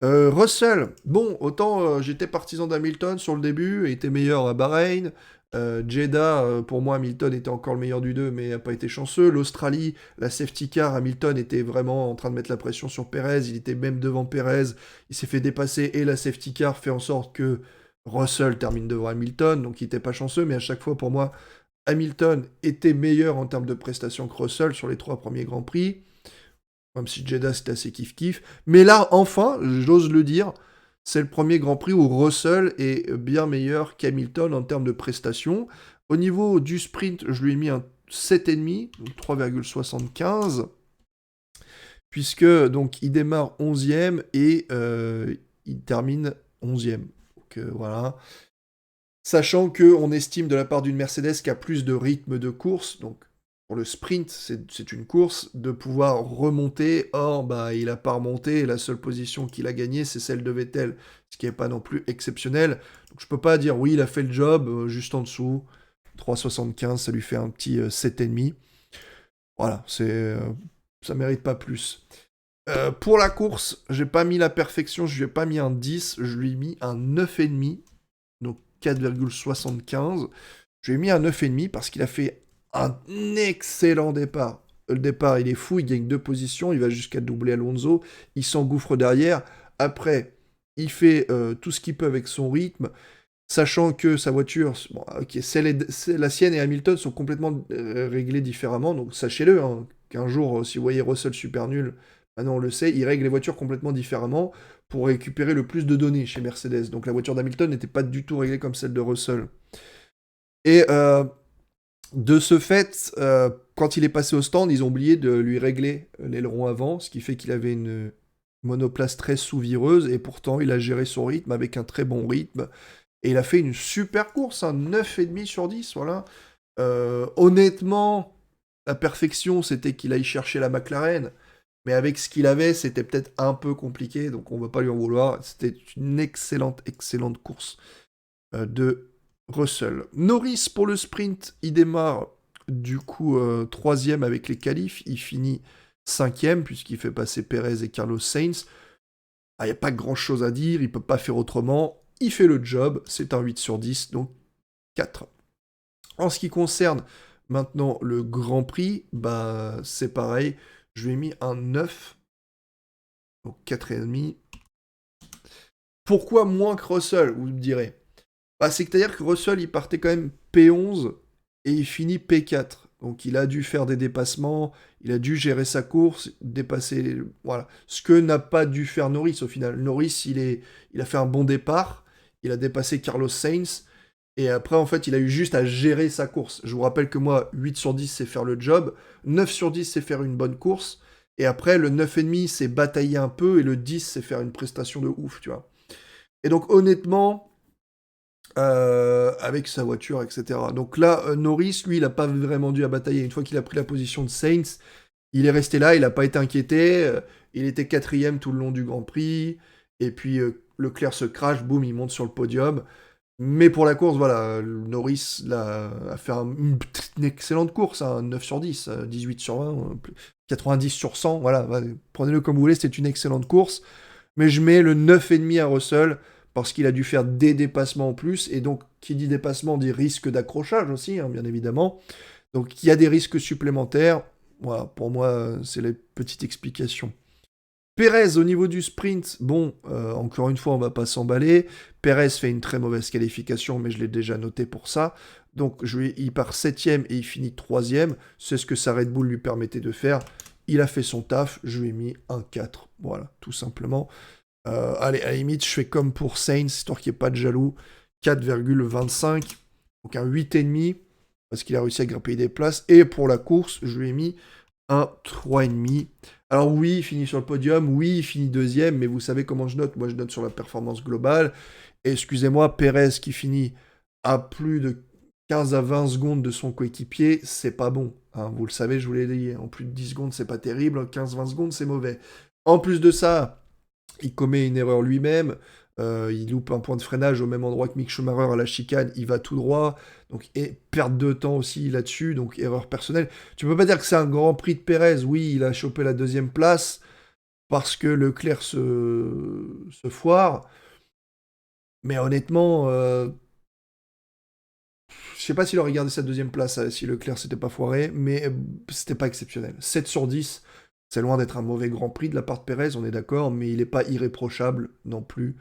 S1: Russell, bon, autant j'étais partisan d'Hamilton sur le début, il était meilleur à Bahreïn. Jeddah, pour moi, Hamilton était encore le meilleur du deux, mais n'a pas été chanceux. L'Australie, la safety car, Hamilton était vraiment en train de mettre la pression sur Perez, il était même devant Perez, il s'est fait dépasser et la safety car fait en sorte que Russell termine devant Hamilton, donc il n'était pas chanceux, mais à chaque fois, pour moi, Hamilton était meilleur en termes de prestations que Russell sur les 3 premiers Grands Prix. Même si Jeddah c'était assez kiff-kiff. Mais là, enfin, j'ose le dire, c'est le premier Grand Prix où Russell est bien meilleur qu'Hamilton en termes de prestations. Au niveau du sprint, je lui ai mis un 7,5, donc 3,75, puisque donc il démarre 11e et il termine 11e. Donc voilà. Sachant qu'on estime de la part d'une Mercedes qui a plus de rythme de course, donc pour le sprint, c'est une course, de pouvoir remonter. Or, bah, il n'a pas remonté, et la seule position qu'il a gagnée, c'est celle de Vettel, ce qui n'est pas non plus exceptionnel. Donc je peux pas dire, oui, il a fait le job, juste en dessous. 3,75, ça lui fait un petit 7,5. Voilà, ça mérite pas plus. Pour la course, j'ai pas mis la perfection, je lui ai pas mis un 10, je lui ai mis un 9,5, donc 4,75. Je lui ai mis un 9,5 parce qu'il a fait un excellent départ. Le départ, il est fou, il gagne 2 positions, il va jusqu'à doubler Alonso, il s'engouffre derrière. Après, il fait tout ce qu'il peut avec son rythme, sachant que sa voiture, bon, ok, la sienne et Hamilton sont complètement réglées différemment, donc sachez-le, hein, qu'un jour, si vous voyez Russell super nul, maintenant on le sait, il règle les voitures complètement différemment pour récupérer le plus de données chez Mercedes. Donc la voiture d'Hamilton n'était pas du tout réglée comme celle de Russell. Et de ce fait, quand il est passé au stand, ils ont oublié de lui régler l'aileron avant, ce qui fait qu'il avait une monoplace très sous-vireuse, et pourtant il a géré son rythme avec un très bon rythme, et il a fait une super course, un 9,5 sur 10, voilà. Honnêtement, la perfection, c'était qu'il aille chercher la McLaren, mais avec ce qu'il avait, c'était peut-être un peu compliqué, donc on ne va pas lui en vouloir. C'était une excellente, excellente course de Russell. Norris pour le sprint, il démarre du coup 3e avec les qualifs, il finit 5e puisqu'il fait passer Perez et Carlos Sainz. Il n'y a pas grand chose à dire, il ne peut pas faire autrement, il fait le job, c'est un 8 sur 10, donc 4. En ce qui concerne maintenant le Grand Prix, bah c'est pareil, je lui ai mis un 9, donc 4,5. Pourquoi moins que Russell, vous me direz? Bah, c'est-à-dire que Russell, il partait quand même P11 et il finit P4. Donc il a dû faire des dépassements, il a dû gérer sa course, dépasser... Voilà. Ce que n'a pas dû faire Norris au final. Norris, il a fait un bon départ, il a dépassé Carlos Sainz, et après, en fait, il a eu juste à gérer sa course. Je vous rappelle que moi, 8 sur 10, c'est faire le job, 9 sur 10, c'est faire une bonne course, et après, le 9,5, c'est batailler un peu, et le 10, c'est faire une prestation de ouf, tu vois. Et donc, honnêtement... avec sa voiture, etc. Donc là, Norris, lui, il n'a pas vraiment dû à batailler. Une fois qu'il a pris la position de Sainz, il est resté là, il n'a pas été inquiété. Il était 4e tout le long du Grand Prix. Et puis Leclerc se crache, boum, il monte sur le podium. Mais pour la course, voilà, Norris a fait une excellente course, hein, 9 sur 10, 18 sur 20, 90 sur 100, voilà, prenez-le comme vous voulez, c'est une excellente course. Mais je mets le 9,5 à Russell, parce qu'il a dû faire des dépassements en plus, et donc, qui dit dépassement dit risque d'accrochage aussi, hein, bien évidemment. Donc, il y a des risques supplémentaires. Voilà, pour moi, c'est la petite explication. Pérez, au niveau du sprint, bon, encore une fois, on va pas s'emballer. Pérez fait une très mauvaise qualification, mais je l'ai déjà noté pour ça. Donc, il part 7ème et il finit 3ème. C'est ce que sa Red Bull lui permettait de faire. Il a fait son taf, je lui ai mis un 4. Voilà, tout simplement. Allez, à la limite, je fais comme pour Sainz, histoire qu'il n'y ait pas de jaloux. 4,25. Donc un 8,5, parce qu'il a réussi à grimper des places. Et pour la course, je lui ai mis un 3,5. Alors oui, il finit sur le podium, oui, il finit deuxième, mais vous savez comment je note. Moi, je note sur la performance globale. Et excusez-moi, Pérez qui finit à plus de 15 à 20 secondes de son coéquipier, c'est pas bon. Hein, vous le savez, je vous l'ai dit, en plus de 10 secondes, c'est pas terrible. 15-20 secondes, c'est mauvais. En plus de ça, il commet une erreur lui-même. Il loupe un point de freinage au même endroit que Mick Schumacher à la chicane, il va tout droit, donc et perte de temps aussi là-dessus, donc erreur personnelle. Tu peux pas dire que c'est un grand prix de Pérez, oui, il a chopé la deuxième place parce que Leclerc se foire, mais honnêtement, je sais pas s'il aurait gardé sa deuxième place si Leclerc s'était pas foiré, mais c'était pas exceptionnel. 7 sur 10, c'est loin d'être un mauvais grand prix de la part de Pérez, on est d'accord, mais il n'est pas irréprochable non plus.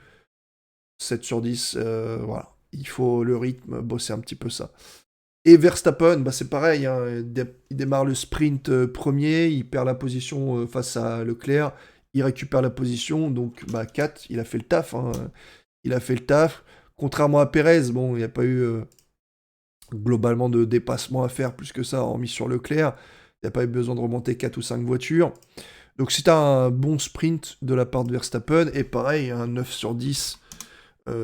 S1: 7 sur 10, voilà. Il faut le rythme, bosser un petit peu ça. Et Verstappen, bah c'est pareil, hein, il démarre le sprint premier, il perd la position face à Leclerc, il récupère la position, donc bah 4, il a fait le taf. Hein, il a fait le taf. Contrairement à Perez, bon, il n'y a pas eu globalement de dépassement à faire plus que ça, hormis sur Leclerc. Il n'y a pas eu besoin de remonter 4 ou 5 voitures. Donc c'est un bon sprint de la part de Verstappen, et pareil, un 9 sur 10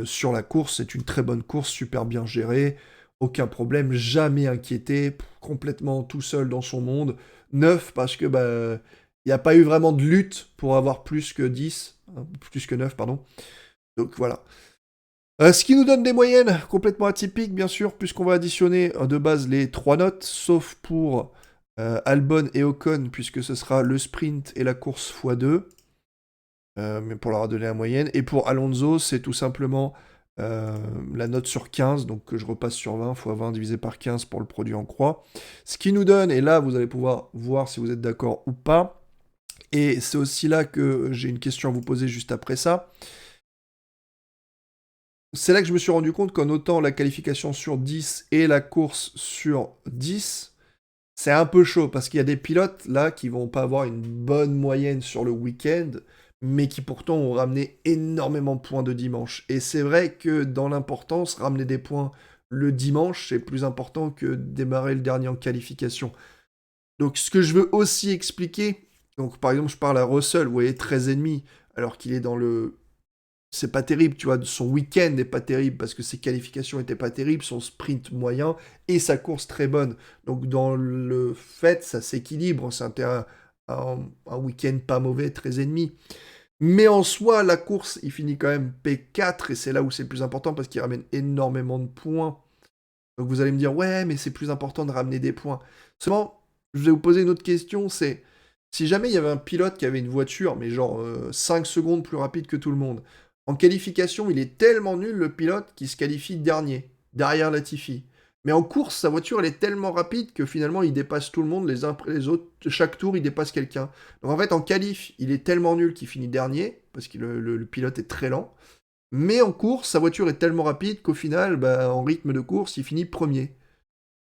S1: sur la course, c'est une très bonne course, super bien gérée, aucun problème, jamais inquiété, complètement tout seul dans son monde. 9 parce que bah il n'y a pas eu vraiment de lutte pour avoir plus que 10, plus que 9, pardon. Donc voilà. Ce qui nous donne des moyennes complètement atypiques, bien sûr, puisqu'on va additionner de base les 3 notes, sauf pour Albon et Ocon, puisque ce sera le sprint et la course x2. Mais pour leur a donné la moyenne. Et pour Alonso, c'est tout simplement la note sur 15, donc que je repasse sur 20, fois 20 divisé par 15 pour le produit en croix. Ce qui nous donne, et là vous allez pouvoir voir si vous êtes d'accord ou pas, et c'est aussi là que j'ai une question à vous poser juste après ça. C'est là que je me suis rendu compte qu'en notant la qualification sur 10 et la course sur 10, c'est un peu chaud, parce qu'il y a des pilotes là qui vont pas avoir une bonne moyenne sur le week-end, mais qui pourtant ont ramené énormément de points de dimanche. Et c'est vrai que dans l'importance, ramener des points le dimanche, c'est plus important que démarrer le dernier en qualification. Donc ce que je veux aussi expliquer, donc par exemple je parle à Russell, vous voyez 13,5, alors qu'il est dans le... C'est pas terrible, tu vois, son week-end n'est pas terrible parce que ses qualifications étaient pas terribles, son sprint moyen et sa course très bonne. Donc dans le fait, ça s'équilibre, c'est un week-end pas mauvais, 13,5. Mais en soi, la course, il finit quand même P4, et c'est là où c'est le plus important, parce qu'il ramène énormément de points. Donc vous allez me dire, ouais, mais c'est plus important de ramener des points. Seulement, je vais vous poser une autre question, c'est, si jamais il y avait un pilote qui avait une voiture, mais genre 5 secondes plus rapide que tout le monde, en qualification, il est tellement nul, le pilote, qu'il se qualifie dernier, derrière Latifi. Mais en course, sa voiture, elle est tellement rapide que finalement, il dépasse tout le monde, les uns après les autres. Chaque tour, il dépasse quelqu'un. Donc en fait, en qualif, il est tellement nul qu'il finit dernier, parce que le pilote est très lent. Mais en course, sa voiture est tellement rapide qu'au final, bah, en rythme de course, il finit premier.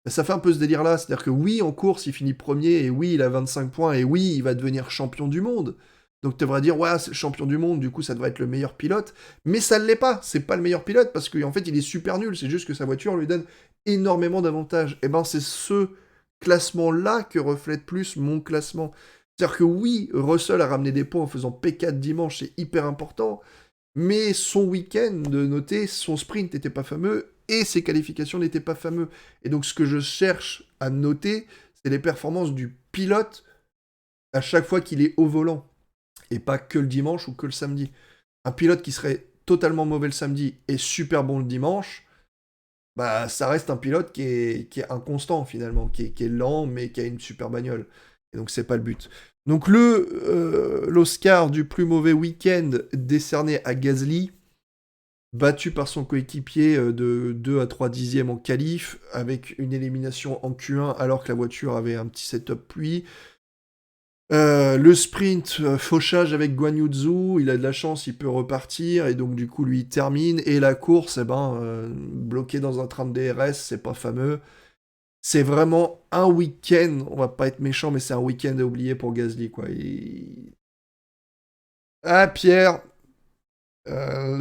S1: Bah, ça fait un peu ce délire-là, c'est-à-dire que oui, en course, il finit premier, et oui, il a 25 points, et oui, il va devenir champion du monde. Donc tu devrais dire, ouais, c'est le champion du monde, du coup, ça devrait être le meilleur pilote. Mais ça ne l'est pas, c'est pas le meilleur pilote, parce qu'en fait, il est super nul, c'est juste que sa voiture lui donne énormément d'avantages. Et ben, c'est ce classement-là que reflète plus mon classement. C'est-à-dire que oui, Russell a ramené des points en faisant P4 dimanche, c'est hyper important, mais son week-end, de noter, son sprint n'était pas fameux et ses qualifications n'étaient pas fameux. Et donc ce que je cherche à noter, c'est les performances du pilote à chaque fois qu'il est au volant. Et pas que le dimanche ou que le samedi. Un pilote qui serait totalement mauvais le samedi et super bon le dimanche, bah, ça reste un pilote qui est inconstant finalement, qui est lent, mais qui a une super bagnole. Et donc, c'est pas le but. Donc, l'Oscar du plus mauvais week-end décerné à Gasly, battu par son coéquipier de 2 à 3 dixièmes en qualif, avec une élimination en Q1 alors que la voiture avait un petit setup pluie. Le sprint, fauchage avec Guan Yu Zhou, il a de la chance, il peut repartir, et donc du coup lui il termine, et la course, eh ben, bloqué dans un train de DRS, c'est pas fameux. C'est vraiment un week-end, on va pas être méchant, mais c'est un week-end à oublier pour Gasly, quoi. Ah, Pierre,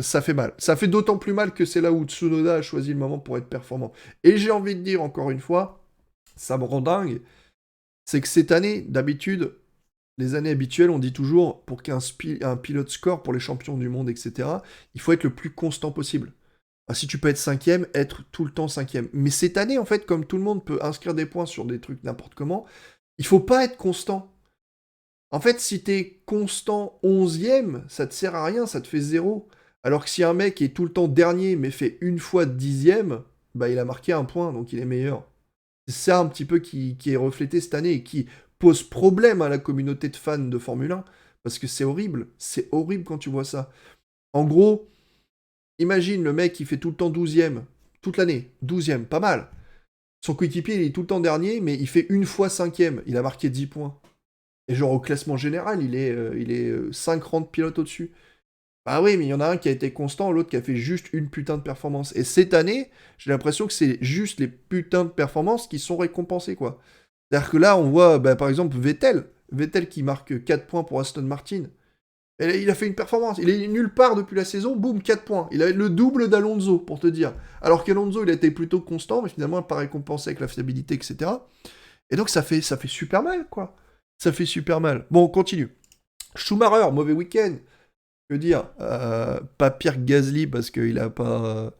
S1: ça fait mal. Ça fait d'autant plus mal que c'est là où Tsunoda a choisi le moment pour être performant. Et j'ai envie de dire encore une fois, ça me rend dingue, c'est que cette année, d'habitude, les années habituelles, on dit toujours, pour qu'un pilote score pour les champions du monde, etc., il faut être le plus constant possible. Ah, si tu peux être cinquième, être tout le temps cinquième. Mais cette année, en fait, comme tout le monde peut inscrire des points sur des trucs n'importe comment, il faut pas être constant. En fait, si t'es constant 11e, ça te sert à rien, ça te fait zéro. Alors que si un mec est tout le temps dernier, mais fait une fois 10e, bah il a marqué un point, donc il est meilleur. C'est ça un petit peu qui est reflété cette année et qui pose problème à la communauté de fans de Formule 1. Parce que c'est horrible quand tu vois ça. En gros, imagine le mec qui fait tout le temps 12e, toute l'année, 12e, pas mal. Son coéquipier, il est tout le temps dernier, mais il fait une fois 5e, il a marqué 10 points. Et genre au classement général, il est 5 rangs de pilote au-dessus. Ah oui, mais il y en a un qui a été constant, l'autre qui a fait juste une putain de performance. Et cette année, j'ai l'impression que c'est juste les putains de performances qui sont récompensées, quoi. C'est-à-dire que là, on voit, bah, par exemple, Vettel qui marque 4 points pour Aston Martin. Et il a fait une performance. Il est nulle part depuis la saison, boum, 4 points. Il a le double d'Alonso, pour te dire. Alors qu'Alonso, il a été plutôt constant, mais finalement, pas récompensé avec la fiabilité, etc. Et donc, ça fait super mal, quoi. Ça fait super mal. Bon, on continue. Schumacher, mauvais week-end. Que dire pas pire que Gasly parce qu'il a pas.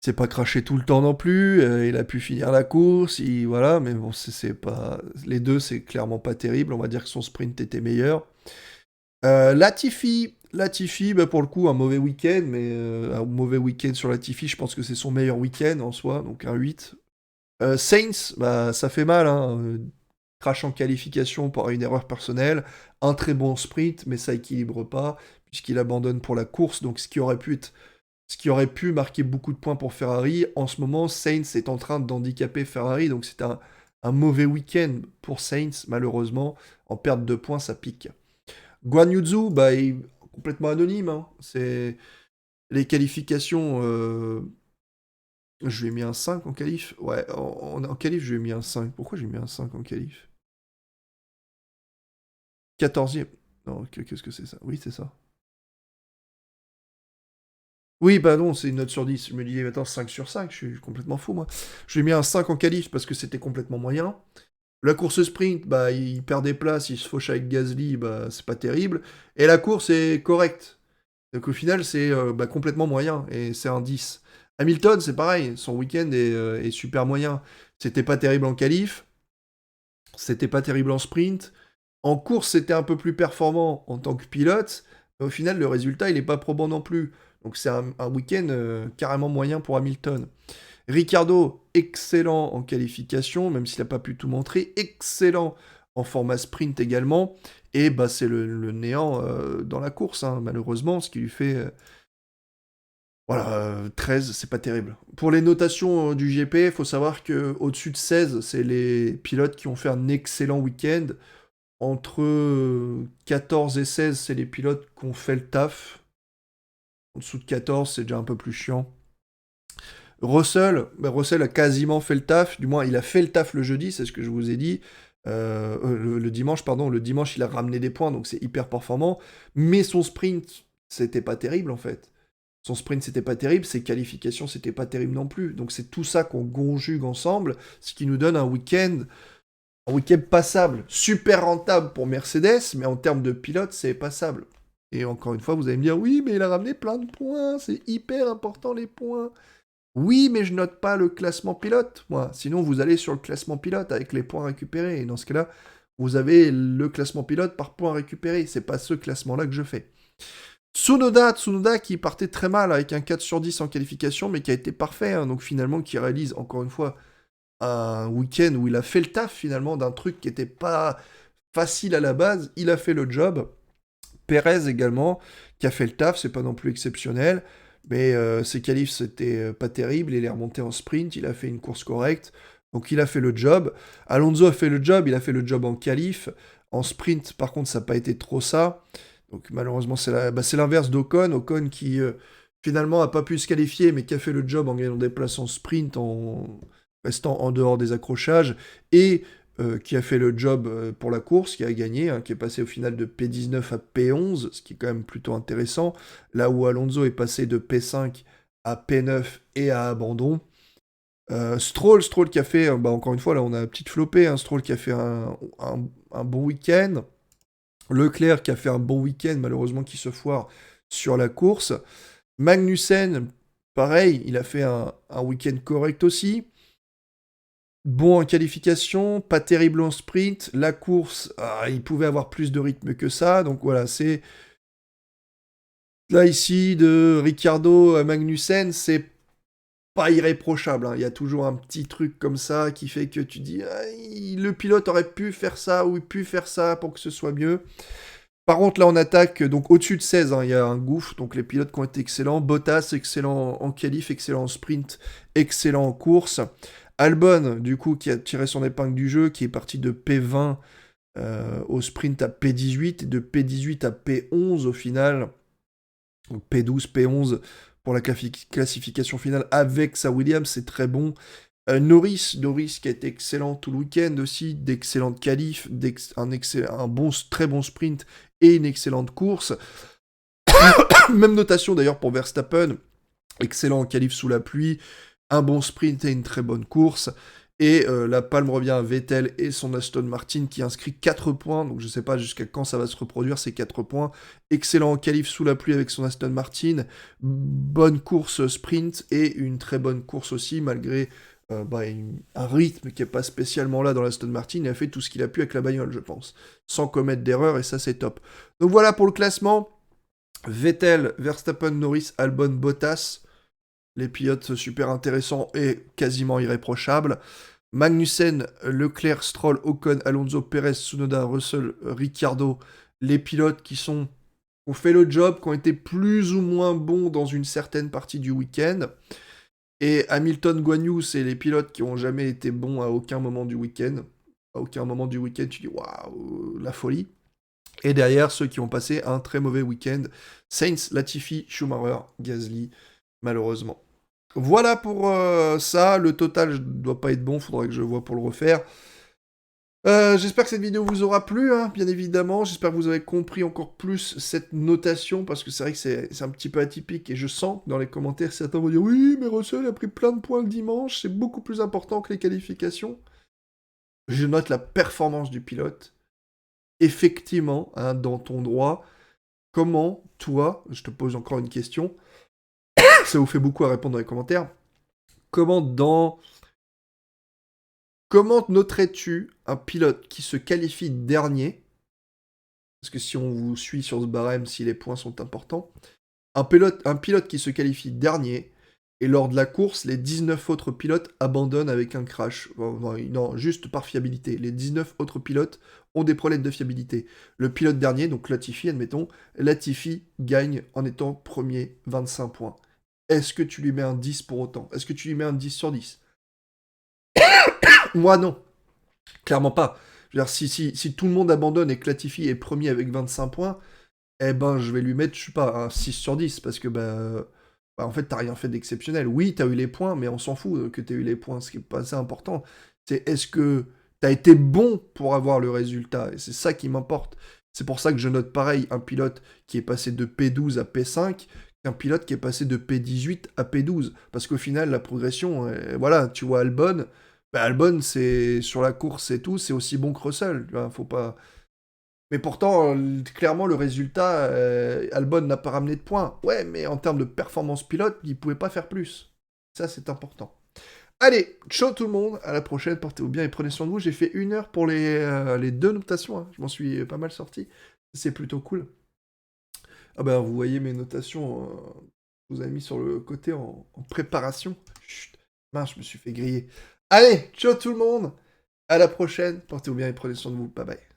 S1: C'est pas craché tout le temps non plus. Il a pu finir la course. Voilà, mais bon, c'est pas. Les deux, c'est clairement pas terrible. On va dire que son sprint était meilleur. Latifi, bah pour le coup, un mauvais week-end, mais un mauvais week-end sur Latifi, je pense que c'est son meilleur week-end en soi, donc un 8. Saints, bah ça fait mal, hein. Crash en qualification par une erreur personnelle, un très bon sprint, mais ça équilibre pas, puisqu'il abandonne pour la course, donc ce qui aurait pu marquer beaucoup de points pour Ferrari. En ce moment, Sainz est en train d'handicaper Ferrari, donc c'est un mauvais week-end pour Sainz, malheureusement. En perte de points, ça pique. Guan Yu Zhou, bah, il est complètement anonyme, hein. C'est les qualifications. Je lui ai mis un 5 en qualif. Ouais, en qualif, je lui ai mis un 5. Pourquoi j'ai mis un 5 en qualif? 14e. Non, qu'est-ce que c'est ça? Oui, c'est ça. Oui, bah non, c'est une note sur 10. Je me dis, attends, 5 sur 5, je suis complètement fou, moi. Je lui ai mis un 5 en qualif parce que c'était complètement moyen. La course sprint, bah, il perd des places, il se fauche avec Gasly, bah, c'est pas terrible. Et la course est correcte. Donc au final, c'est bah, complètement moyen, et c'est un 10. Hamilton, c'est pareil, son week-end est super moyen. C'était pas terrible en qualif, c'était pas terrible en sprint. En course, c'était un peu plus performant en tant que pilote, mais au final, le résultat, il est pas probant non plus. Donc c'est un week-end carrément moyen pour Hamilton. Ricardo, excellent en qualification, même s'il n'a pas pu tout montrer, excellent en format sprint également, et bah, c'est le néant dans la course, hein, malheureusement, ce qui lui fait... voilà, 13, c'est pas terrible. Pour les notations du GP, il faut savoir que au-dessus de 16, c'est les pilotes qui ont fait un excellent week-end. Entre 14 et 16, c'est les pilotes qui ont fait le taf. En dessous de 14, c'est déjà un peu plus chiant. Russell a quasiment fait le taf, du moins il a fait le taf le jeudi, c'est ce que je vous ai dit. Le dimanche, pardon, le dimanche il a ramené des points, donc c'est hyper performant. Mais son sprint, c'était pas terrible en fait. Son sprint, c'était pas terrible, ses qualifications, c'était pas terrible non plus. Donc c'est tout ça qu'on conjugue ensemble, ce qui nous donne un week-end passable, super rentable pour Mercedes, mais en termes de pilote, c'est passable. Et encore une fois, vous allez me dire, oui, mais il a ramené plein de points, c'est hyper important les points. Oui, mais je note pas le classement pilote, moi. Sinon, vous allez sur le classement pilote avec les points récupérés. Et dans ce cas-là, vous avez le classement pilote par points récupérés. C'est pas ce classement-là que je fais. Tsunoda qui partait très mal avec un 4 sur 10 en qualification, mais qui a été parfait, hein, donc finalement qui réalise encore une fois un week-end où il a fait le taf finalement d'un truc qui n'était pas facile à la base, il a fait le job. Perez également, qui a fait le taf, c'est pas non plus exceptionnel, mais ses qualifs c'était pas terrible, il est remonté en sprint, il a fait une course correcte, donc il a fait le job. Alonso a fait le job, il a fait le job en qualif, en sprint par contre ça n'a pas été trop ça, donc malheureusement c'est l'inverse d'Ocon, Ocon qui finalement a pas pu se qualifier, mais qui a fait le job en gagnant des places en sprint, en restant en dehors des accrochages, et qui a fait le job pour la course, qui a gagné, hein, qui est passé au final de P19 à P11, ce qui est quand même plutôt intéressant, là où Alonso est passé de P5 à P9 et à abandon. Stroll qui a fait, bah encore une fois, là on a une petite flopée, hein, Stroll qui a fait un bon week-end, Leclerc qui a fait un bon week-end, malheureusement qui se foire sur la course, Magnussen, pareil, il a fait un week-end correct aussi, bon en qualification, pas terrible en sprint. La course, il pouvait avoir plus de rythme que ça. Donc voilà, c'est... Là ici, de Ricciardo à Magnussen, c'est pas irréprochable, hein. Il y a toujours un petit truc comme ça qui fait que tu dis, le pilote aurait pu faire ça ou pu faire ça pour que ce soit mieux. Par contre, là, on attaque donc au-dessus de 16, hein, il y a un gouffre, donc les pilotes qui ont été excellents. Bottas, excellent en qualif, excellent en sprint, excellent en course. Albon, du coup, qui a tiré son épingle du jeu, qui est parti de P20 au sprint à P18, et de P18 à P11 au final. Donc P12, P11 pour la classification finale avec sa Williams, c'est très bon. Norris qui a été excellent tout le week-end aussi, d'excellentes qualifs, très bon sprint et une excellente course. Même notation d'ailleurs pour Verstappen, excellent en qualif sous la pluie, un bon sprint et une très bonne course. Et la palme revient à Vettel et son Aston Martin qui inscrit 4 points. Donc je ne sais pas jusqu'à quand ça va se reproduire ces 4 points. Excellent en qualif sous la pluie avec son Aston Martin. Bonne course sprint et une très bonne course aussi malgré un rythme qui n'est pas spécialement là dans l'Aston Martin. Il a fait tout ce qu'il a pu avec la bagnole, je pense. Sans commettre d'erreur et ça c'est top. Donc voilà pour le classement. Vettel, Verstappen, Norris, Albon, Bottas. Les pilotes super intéressants et quasiment irréprochables. Magnussen, Leclerc, Stroll, Ocon, Alonso, Perez, Tsunoda, Russell, Ricciardo, les pilotes qui ont fait le job, qui ont été plus ou moins bons dans une certaine partie du week-end. Et Hamilton, Guan Yu, c'est les pilotes qui n'ont jamais été bons à aucun moment du week-end. À aucun moment du week-end, tu dis waouh, la folie. Et derrière, ceux qui ont passé un très mauvais week-end, Sainz, Latifi, Schumacher, Gasly, malheureusement. Voilà pour ça, le total ne doit pas être bon, faudrait que je vois pour le refaire. J'espère que cette vidéo vous aura plu, hein, bien évidemment, j'espère que vous avez compris encore plus cette notation, parce que c'est vrai que c'est un petit peu atypique, et je sens que dans les commentaires, certains vont dire « Oui, mais Russell a pris plein de points le dimanche, c'est beaucoup plus important que les qualifications. » Je note la performance du pilote. Effectivement, hein, dans ton droit, comment, toi, je te pose encore une question, ça vous fait beaucoup à répondre dans les commentaires, comment noterais-tu un pilote qui se qualifie dernier, parce que si on vous suit sur ce barème, si les points sont importants, un pilote qui se qualifie dernier, et lors de la course, les 19 autres pilotes abandonnent avec un crash. Non, juste par fiabilité. Les 19 autres pilotes ont des problèmes de fiabilité. Le pilote dernier, donc Latifi, admettons, Latifi gagne en étant premier, 25 points. Est-ce que tu lui mets un 10 pour autant? Est-ce que tu lui mets un 10 sur 10? Moi, non. Clairement pas. Je veux dire, si tout le monde abandonne et que Latifi est premier avec 25 points, eh ben, je vais lui mettre, je sais pas, un 6 sur 10, parce que, en fait, t'as rien fait d'exceptionnel. Oui, t'as eu les points, mais on s'en fout que t'aies eu les points. Ce qui est pas assez important, c'est est-ce que t'as été bon pour avoir le résultat? Et c'est ça qui m'importe. C'est pour ça que je note pareil un pilote qui est passé de P12 à P5 qu'un pilote qui est passé de P18 à P12. Parce qu'au final, la progression, voilà, tu vois Albon, Albon, c'est sur la course et tout, c'est aussi bon que Russell. Tu vois, faut pas... Mais pourtant, clairement, le résultat, Albon n'a pas ramené de points. Ouais, mais en termes de performance pilote, il pouvait pas faire plus. Ça, c'est important. Allez, ciao tout le monde, à la prochaine, portez-vous bien et prenez soin de vous. J'ai fait 1 heure pour les 2 notations, hein. Je m'en suis pas mal sorti. C'est plutôt cool. Ah bah, vous voyez mes notations, je vous ai mis sur le côté en préparation. Chut, mince, je me suis fait griller. Allez, ciao tout le monde, à la prochaine, portez-vous bien et prenez soin de vous, bye bye.